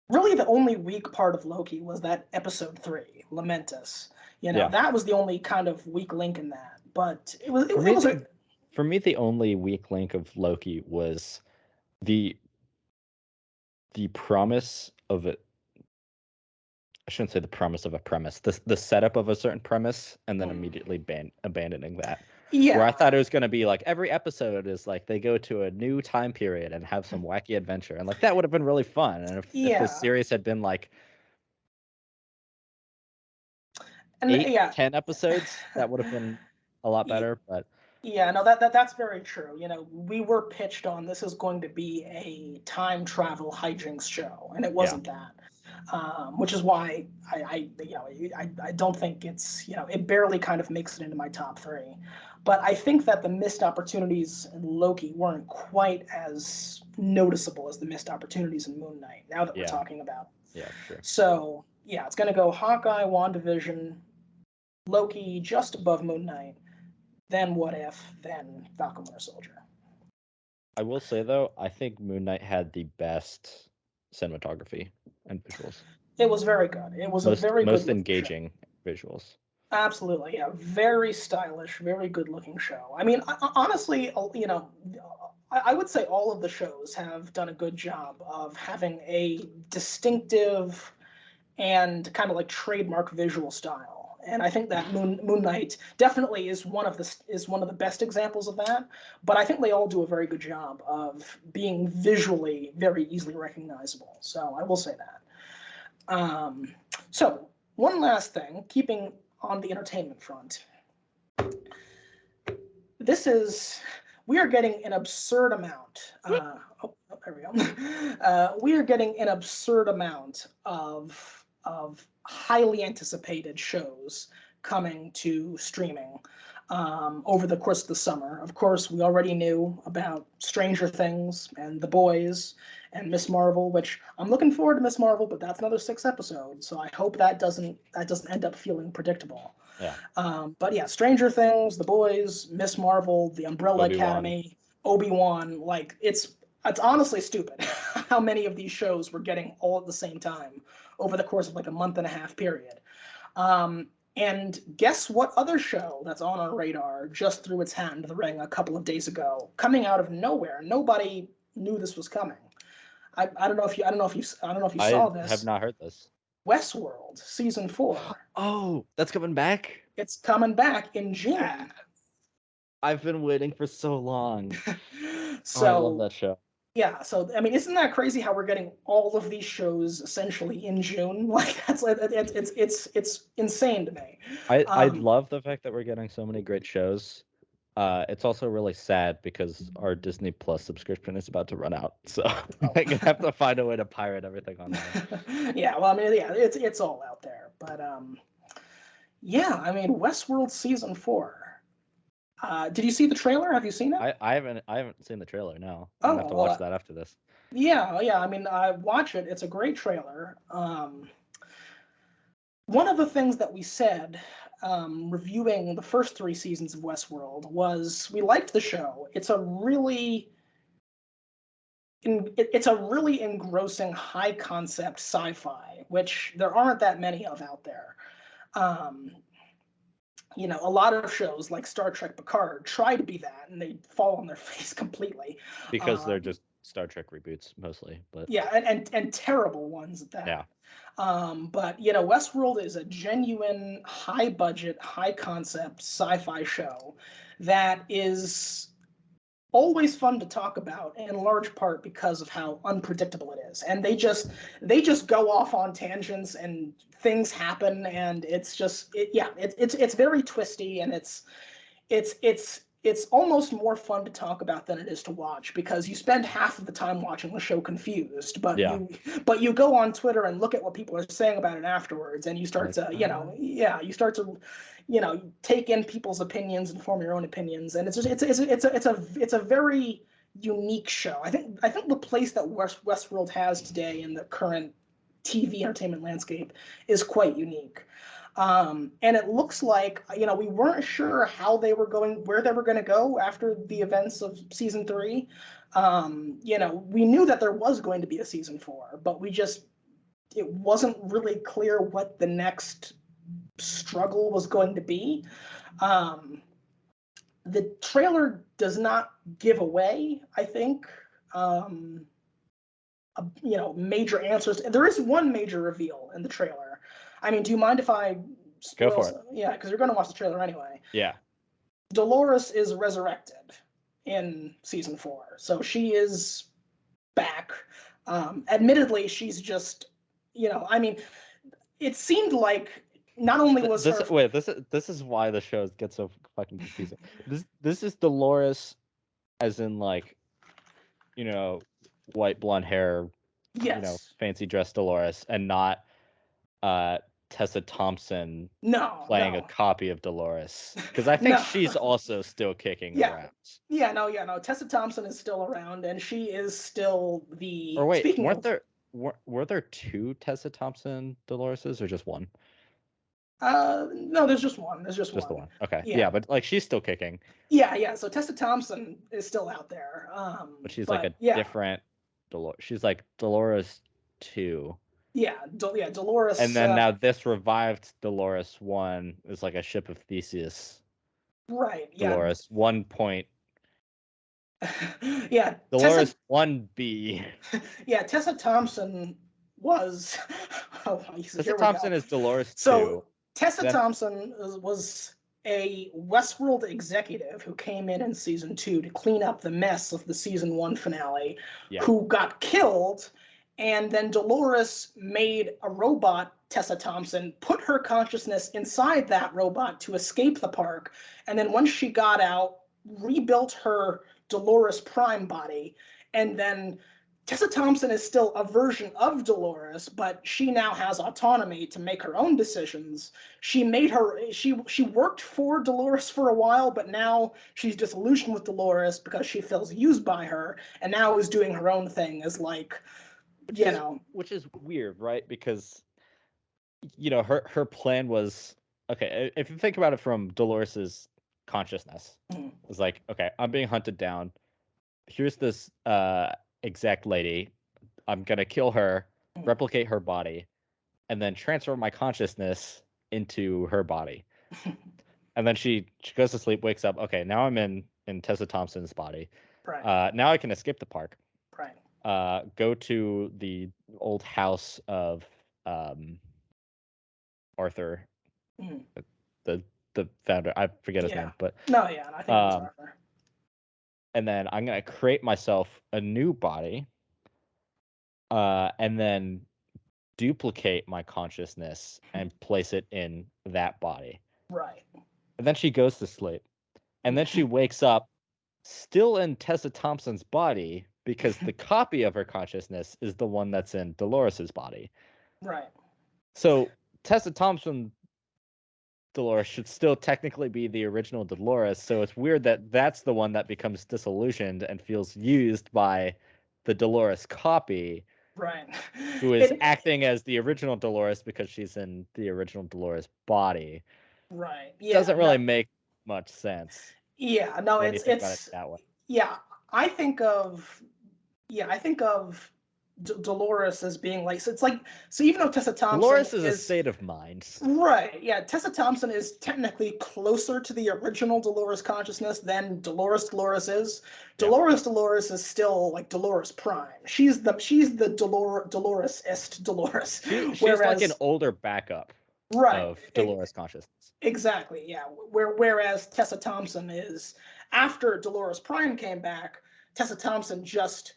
Really, the only weak part of Loki was that episode 3, Lamentus. Yeah. That was the only kind of weak link in that. But it was for me, the only weak link of Loki was the promise of it. I shouldn't say the promise of a premise. The setup of a certain premise, and then immediately abandoning that. Yeah. Where I thought it was going to be like every episode is like they go to a new time period and have some wacky adventure, and like that would have been really fun. And if the series had been like 10 episodes, that would have been a lot better. But yeah, no, that's very true. We were pitched on this is going to be a time travel hijinks show, and it wasn't that. Which is why I don't think it barely kind of makes it into my top 3. But I think that the missed opportunities in Loki weren't quite as noticeable as the missed opportunities in Moon Knight. Now that we're talking about, yeah, for sure. So yeah, it's gonna go Hawkeye, WandaVision, Loki just above Moon Knight, then What If, then Falcon Winter Soldier. I will say though, I think Moon Knight had the best cinematography and visuals. It was very good. It was a very most good engaging visuals. Absolutely, yeah. Very stylish, very good looking show. I mean, honestly, I would say all of the shows have done a good job of having a distinctive and kind of like trademark visual style. And I think that Moon Knight definitely is one of the best examples of that. But I think they all do a very good job of being visually very easily recognizable. So I will say that. So one last thing, keeping on the entertainment front. We are getting an absurd amount. There we go. We are getting an absurd amount of highly anticipated shows coming to streaming over the course of the summer. Of course, we already knew about Stranger Things and The Boys and Miss Marvel, which I'm looking forward to Miss Marvel, but that's another 6 episodes, so I hope that doesn't end up feeling predictable. Yeah. But yeah, Stranger Things, The Boys, Miss Marvel, The Umbrella Academy, Obi-Wan, like it's honestly stupid how many of these shows we're getting all at the same time over the course of like a month and a half period. And guess what other show that's on our radar just threw its hat into the ring a couple of days ago, coming out of nowhere. Nobody knew this was coming. I don't know if you saw this. I have not heard this. Westworld season 4. Oh, that's coming back. It's coming back in June. Yeah. I've been waiting for so long. So I love that show. Yeah, so I mean, isn't that crazy how we're getting all of these shows essentially in June? Like it's insane to me. I love the fact that we're getting so many great shows. It's also really sad because our Disney Plus subscription is about to run out, so I'm gonna have to find a way to pirate everything on there. Yeah, well, I mean, yeah, it's all out there, but yeah, I mean, Westworld season 4. Did you see the trailer? Have you seen it? I haven't seen the trailer. No, I'm Oh, gonna have to watch that after this. Yeah. I mean, I watch it. It's a great trailer. One of the things that we said reviewing the first 3 seasons of Westworld was we liked the show. It's a really engrossing high concept sci-fi, which there aren't that many of out there. Um, a lot of shows like Star Trek Picard try to be that and they fall on their face completely. because they're Um, just Star Trek reboots mostly. But yeah, and terrible ones at yeah, that. But Westworld is a genuine high budget, high concept sci-fi show that is always fun to talk about in large part because of how unpredictable it is, and they just go off on tangents and things happen, and it's very twisty, and it's almost more fun to talk about than it is to watch because you spend half of the time watching the show confused, but yeah. you go on Twitter and look at what people are saying about it afterwards, and you start Like, to you start to take in people's opinions and form your own opinions, and it's a very unique show. I think the place that Westworld has today in the current TV entertainment landscape is quite unique. And it looks like we weren't sure where they were going to go after the events of season 3. We knew that there was going to be a season 4, but it wasn't really clear what the next struggle was going to be. Um, the trailer does not give away, I think, major answers. There is one major reveal in the trailer. I mean, do you mind if I go spoil? for it. Yeah, because you're going to watch the trailer anyway. Yeah. Dolores is resurrected in season 4, so she is back. Admittedly, she's just, I mean, it seemed like not only was This her. wait, this is why the shows get so fucking confusing. This is Dolores, as in like, you know, white blonde hair, Yes. fancy dress Dolores, and not uh Tessa Thompson No, playing a no. copy of Dolores, because I think No. she's also still kicking Yeah. around. Yeah, no. Tessa Thompson is still around, and she is still Or the. wait, Speaking weren't of. there were there two Tessa Thompson Doloreses or just one? No, there's just one. There's just Just the one. one. Okay. Yeah, Yeah. but like she's still kicking, Yeah. So Tessa Thompson is still out there. but she's like But a yeah, different Dolores. She's like Dolores 2. Dolores. And then now this revived Dolores 1 is like a ship of Theseus. Right. Yeah. Dolores 1 point. Yeah. Dolores 1B. Yeah. Tessa Thompson was. Oh, Tessa here we Thompson go. is Dolores 2. So Tessa Then Thompson was a Westworld executive who came in season 2 to clean up the mess of the season 1 finale, yeah. who got killed, and then Dolores made a robot, Tessa Thompson, put her consciousness inside that robot to escape the park, and then once she got out, rebuilt her Dolores Prime body, and then Tessa Thompson is still a version of Dolores, but she now has autonomy to make her own decisions. She worked for Dolores for a while, but now she's disillusioned with Dolores because she feels used by her, and now is doing her own thing as like, which you is know, which is weird, right? Because her plan was, okay, if you think about it from Dolores's consciousness, mm, it's like, okay, I'm being hunted down. Here's this exec lady. I'm gonna kill her, mm, replicate her body, and then transfer my consciousness into her body. And then she goes to sleep, wakes up. Okay, now I'm in Tessa Thompson's body. right, Now I can escape the park. right, Go to the old house of um, Arthur, mm, the the founder. I forget his yeah, name, but no, yeah, I think it was um, Arthur. and then I'm gonna create myself a new body, and then duplicate my consciousness and place it in that body. Right. And then she goes to sleep. And then she wakes up still in Tessa Thompson's body because the copy of her consciousness is the one that's in Dolores's body. Right. So Tessa Thompson Dolores should still technically be the original Dolores. So it's weird that that's the one that becomes disillusioned and feels used by the Dolores copy, Right. who is acting as the original Dolores because she's in the original Dolores body. Right. Yeah. Doesn't No. really make much sense Yeah. No. when you think about it It's. that way. Yeah. I think of. Yeah. I think of Dolores as being like. So it's like. So even though Tessa Thompson Dolores is a is. state of mind. Right. Yeah. Tessa Thompson is technically closer to the original Dolores consciousness than Dolores is. Yeah. Dolores is still like Dolores Prime. She's the Dolores-est Dolores. She's like an Whereas older backup right. of Dolores consciousness. Exactly. Yeah. Whereas Tessa Thompson is after Dolores Prime came back, Tessa Thompson just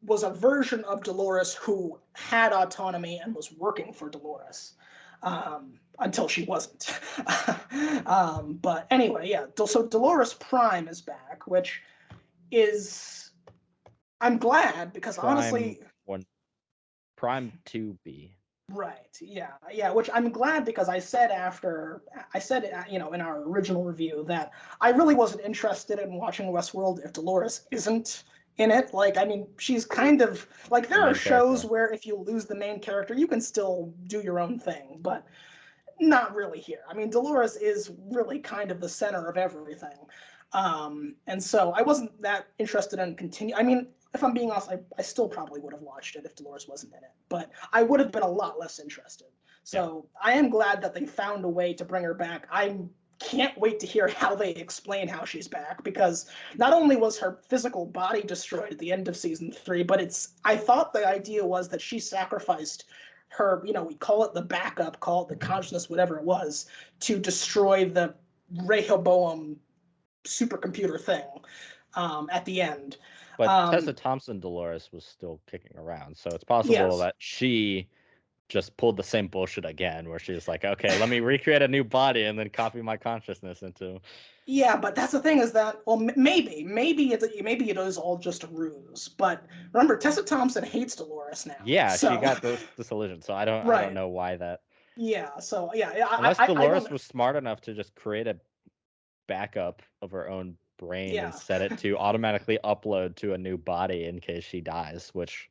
was a version of Dolores who had autonomy and was working for Dolores until she wasn't. But anyway, yeah. So Dolores Prime is back, which is I'm glad because Prime honestly, 1, Prime 2B. right. Yeah. Yeah. Which I'm glad because I said in our original review that I really wasn't interested in watching Westworld if Dolores isn't in it. Like, I mean, she's kind of like The there are main shows character. where if you lose the main character, you can still do your own thing, but not really here. I mean, Dolores is really kind of the center of everything. And so I wasn't that interested in continue. I mean, if I'm being honest, I still probably would have watched it if Dolores wasn't in it, but I would have been a lot less interested. Yeah. So I am glad that they found a way to bring her back. I can't wait to hear how they explain how she's back because not only was her physical body destroyed at the end of season 3, but I thought the idea was that she sacrificed her, we call it the backup, call it the consciousness, whatever it was, to destroy the Rehoboam supercomputer thing at the end. But Tessa Um, Thompson Dolores was still kicking around, so it's possible yes. that she just pulled the same bullshit again, where she's like, okay, let me recreate a new body and then copy my consciousness into. Yeah, but that's the thing is that well, maybe it is all just a ruse. But remember, Tessa Thompson hates Dolores now, Yeah, she so got disillusioned. So I don't right. know why that. Yeah, so yeah, Unless I don't Dolores know. was smart enough to just create a backup of her own brain and Yeah, set it to automatically upload to a new body in case she dies, which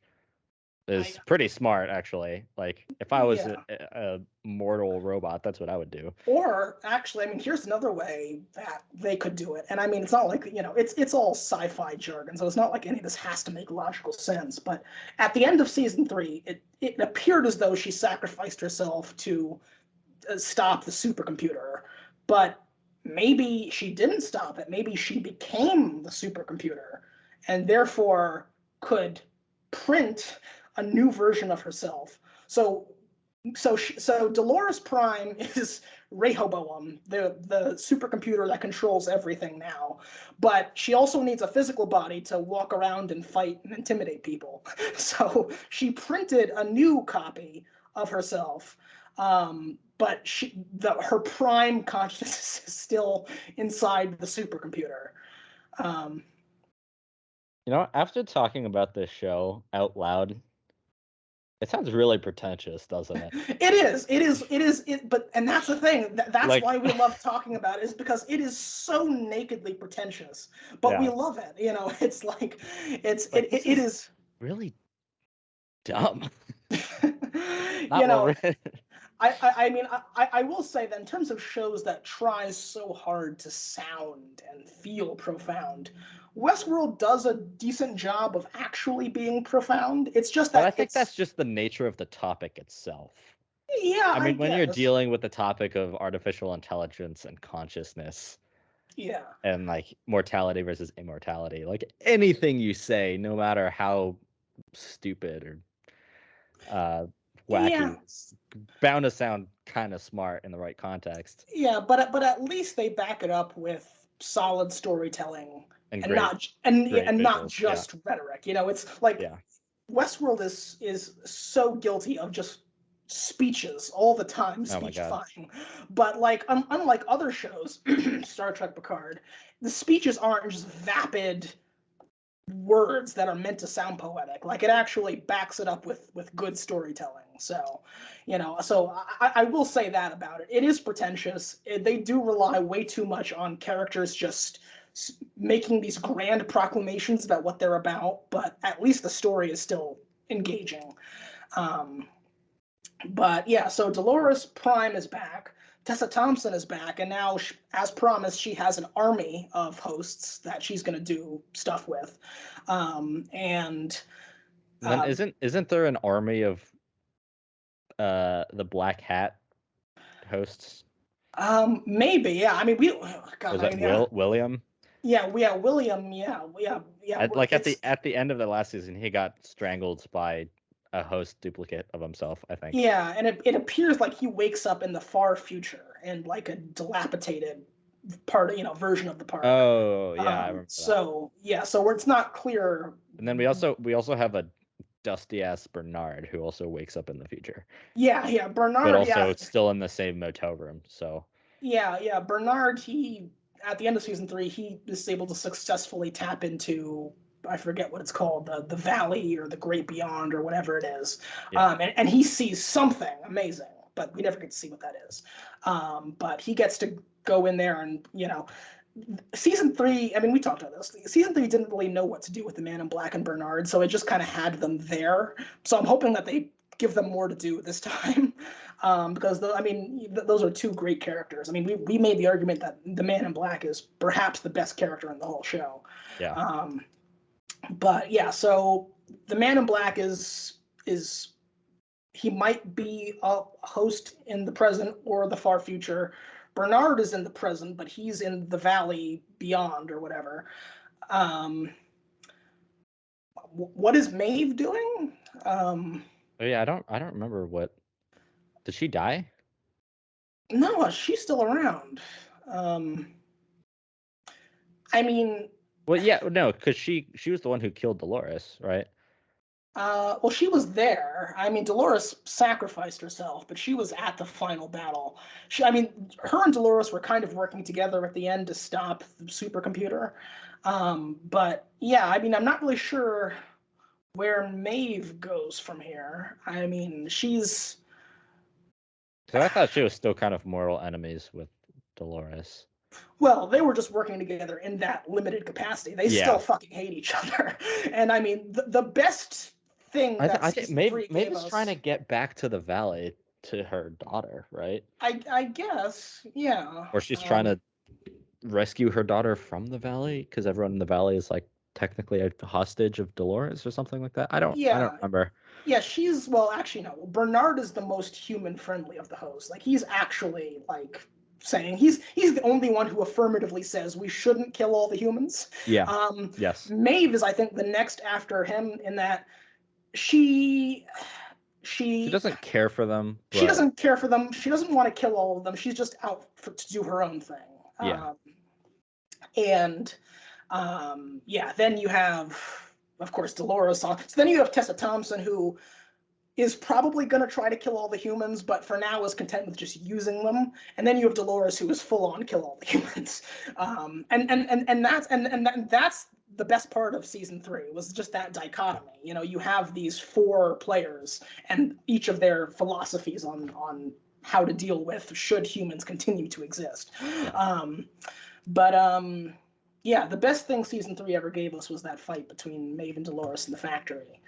I is pretty smart actually. Like if I was yeah. a mortal robot, that's what I would do. Or actually, I mean, here's another way that they could do it. And I mean, it's not like, it's all sci-fi jargon, so it's not like any of this has to make logical sense. But at the end of season 3, it appeared as though she sacrificed herself to stop the supercomputer. But maybe she didn't stop it. Maybe she became the supercomputer and therefore could print a new version of herself. So Dolores Prime is Rehoboam, the supercomputer that controls everything now. But she also needs a physical body to walk around and fight and intimidate people. So she printed a new copy of herself. But her prime consciousness is still inside the supercomputer. Um, After talking about this show out loud, it sounds really pretentious, doesn't it? and that's the thing. That's Like, why we love talking about it, is because it is so nakedly pretentious, but we yeah, love it. It's like like this it is is. really dumb. you Not well know, written. I mean, I will say that in terms of shows that try so hard to sound and feel profound, Westworld does a decent job of actually being profound. It's just But I that think that's just the nature of the topic itself. yeah, I I mean, when you're guess. dealing with the topic of artificial intelligence and consciousness Yeah. and like mortality versus immortality, like anything you say, no matter how stupid or uh, Yeah. wacky, is bound to sound kind of smart in the right context Yeah, but at least they back it up with solid storytelling and and great, great not visuals. Yeah, just rhetoric. It's like yeah. Westworld is so guilty of just speeches all the time, Oh my god. speechifying. But like unlike other shows, Star Trek Picard, the speeches aren't just vapid words that are meant to sound poetic. Like it actually backs it up with good storytelling. So I will say that about it. It is pretentious. They do rely way too much on characters just making these grand proclamations about what they're about, but at least the story is still engaging. But yeah, so Dolores Prime is back. Tessa Thompson is back, and now, as promised, she has an army of hosts that she's going to do stuff with. And then isn't there an army of the Black Hat hosts? Maybe, yeah. I mean, God, Was I that mean, yeah, William? William, yeah. Like It's at the end of the last season, he got strangled by a host duplicate of himself, I think. yeah, and it appears like he wakes up in the far future in like a dilapidated version of the park. Oh yeah, I remember that. So yeah, so where it's not clear. And then we also have a dusty ass Bernard who also wakes up in the future, Yeah, but Bernard, also yeah, still in the same motel room. So yeah, Bernard, he at the end of season 3, he is able to successfully tap into, I forget what it's called, the valley or the great beyond or whatever it is. yeah, And he sees something amazing, but we never get to see what that is. But he gets to go in there and, season 3, I mean, we talked about this. Season 3 didn't really know what to do with the Man in Black and Bernard, so it just kind of had them there. So I'm hoping that they give them more to do this time, because those are two great characters. I mean, we made the argument that the Man in Black is perhaps the best character in the whole show. yeah. But yeah, so the Man in Black is he might be a host in the present or the far future. Bernard is in the present, but he's in the valley beyond or whatever. What is Maeve doing? Oh yeah, I don't remember what. Did she die? No, she's still around. Um, I mean, Well, yeah, no, because she was the one who killed Dolores, right? well, she was there. I mean, Dolores sacrificed herself, but she was at the final battle. Her and Dolores were kind of working together at the end to stop the supercomputer. But yeah, I mean, I'm not really sure where Maeve goes from here. I mean, she's So I thought she was still kind of mortal enemies with Dolores. well, they were just working together in that limited capacity. They still Yeah, fucking hate each other. And I mean, the best thing that I think season 3 Maeve gave is trying to us, get back to the valley to her daughter, right? I guess, yeah. Or she's trying to rescue her daughter from the valley because everyone in the valley is like technically a hostage of Dolores or something like that. I don't Yeah, remember. yeah, well, actually, no. Bernard is the most human friendly of the hosts. Like, he's actually like saying he's the only one who affirmatively says we shouldn't kill all the humans. Yeah. Um, Yes. Maeve is, I think, the next after him in that she She she doesn't care for them, she but doesn't care for them. She doesn't want to kill all of them. She's just out to do her own thing. yeah. And yeah, then you have, of course, Dolores. So then you have Tessa Thompson, who is probably going to try to kill all the humans, but for now is content with just using them. And then you have Dolores, who is full on kill all the humans. And that's the best part of season 3 was just that dichotomy. You have these 4 players and each of their philosophies on how to deal with should humans continue to exist. Yeah. But yeah, the best thing season 3 ever gave us was that fight between Maeve and Dolores in the factory.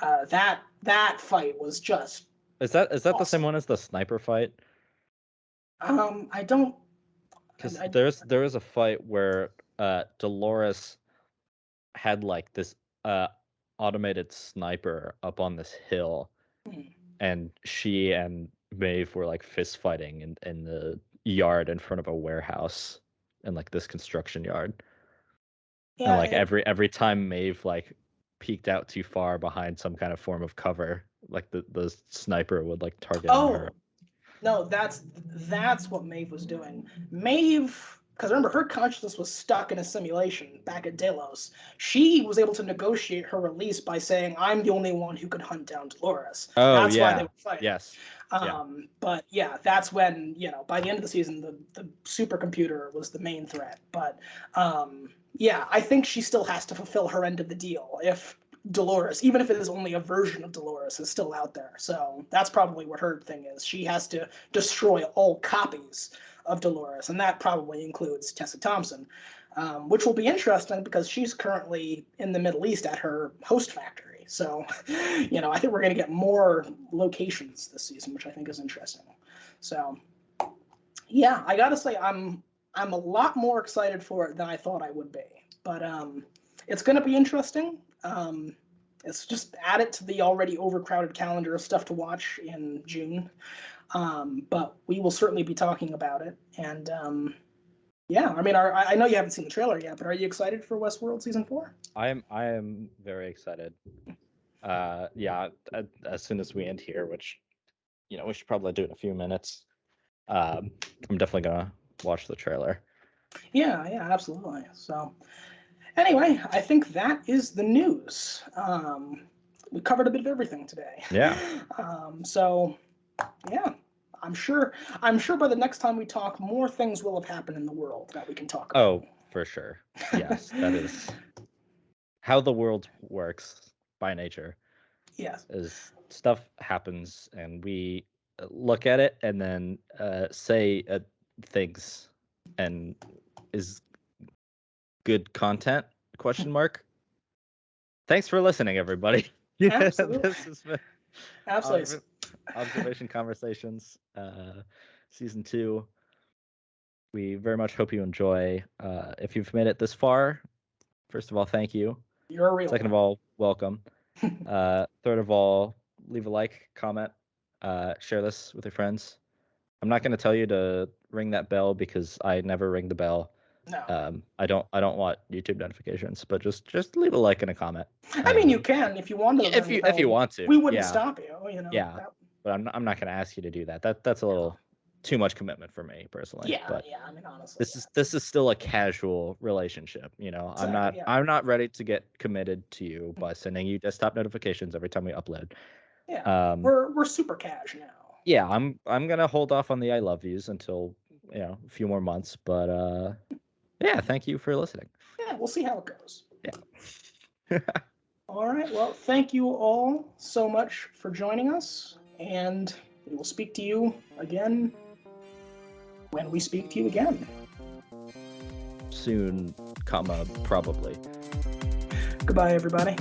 That fight was just Is that the same awesome. one as the sniper fight? I don't. Because I there is a fight where Dolores had like this uh automated sniper up on this hill, and she and Maeve were like fist fighting in the yard in front of a warehouse in like this construction yard. And yeah, like every time Maeve like peeked out too far behind some kind of form of cover, like the sniper would like target on her. oh no, that's what Maeve was doing. Maeve, because remember her consciousness was stuck in a simulation back at Delos. She was able to negotiate her release by saying, "I'm the only one who can hunt down Dolores." Oh That's why they yeah. were fighting. Yes. Yeah. But yeah, that's when, by the end of the season, the supercomputer was the main threat. But yeah, I think she still has to fulfill her end of the deal if Dolores, even if it is only a version of Dolores, is still out there. So that's probably what her thing is. She has to destroy all copies of Dolores, and that probably includes Tessa Thompson. which will be interesting because she's currently in the Middle East at her host factory. So, I think we're going to get more locations this season, which I think is interesting. So, yeah, I gotta say I'm a lot more excited for it than I thought I would be. But it's going to be interesting. It's just add it to the already overcrowded calendar of stuff to watch in June. But we will certainly be talking about it. And yeah, I mean, I know you haven't seen the trailer yet, but are you excited for Westworld season 4? I am very excited. Yeah, as soon as we end here, which we should probably do in a few minutes. I'm definitely gonna watch the trailer. Yeah, absolutely. So anyway, I think that is the news. We covered a bit of everything today. Yeah. So yeah, I'm sure by the next time we talk, more things will have happened in the world that we can talk about. Oh, for sure. Yes, that is how the world works by nature. Yes. Is stuff happens and we look at it and then say things and is good content ? Thanks for listening, everybody. Absolutely. This has been Absolutely. Observation Conversations, season 2. We very much hope you enjoy. If you've made it this far, first of all, thank you. You're a real Second one. of all, welcome. Third of all, leave a like, comment, share this with your friends. I'm not going to tell you to ring that bell because I never ring the bell. No. I don't want YouTube notifications, but just leave a like and a comment. I mean, you can if you want to. If you want to. We wouldn't yeah. stop you. Yeah. But I'm not going to ask you to do that. That's a little too much commitment for me personally. Yeah, but I mean, honestly, this is still a casual relationship. Exactly, I'm not ready to get committed to you by sending you desktop notifications every time we upload. Yeah, we're super cash now. Yeah, I'm gonna hold off on the I love yous until a few more months. But yeah, thank you for listening. Yeah, we'll see how it goes. Yeah. All right. Well, thank you all so much for joining us, and we will speak to you again when we speak to you again. Soon, probably. Goodbye, everybody.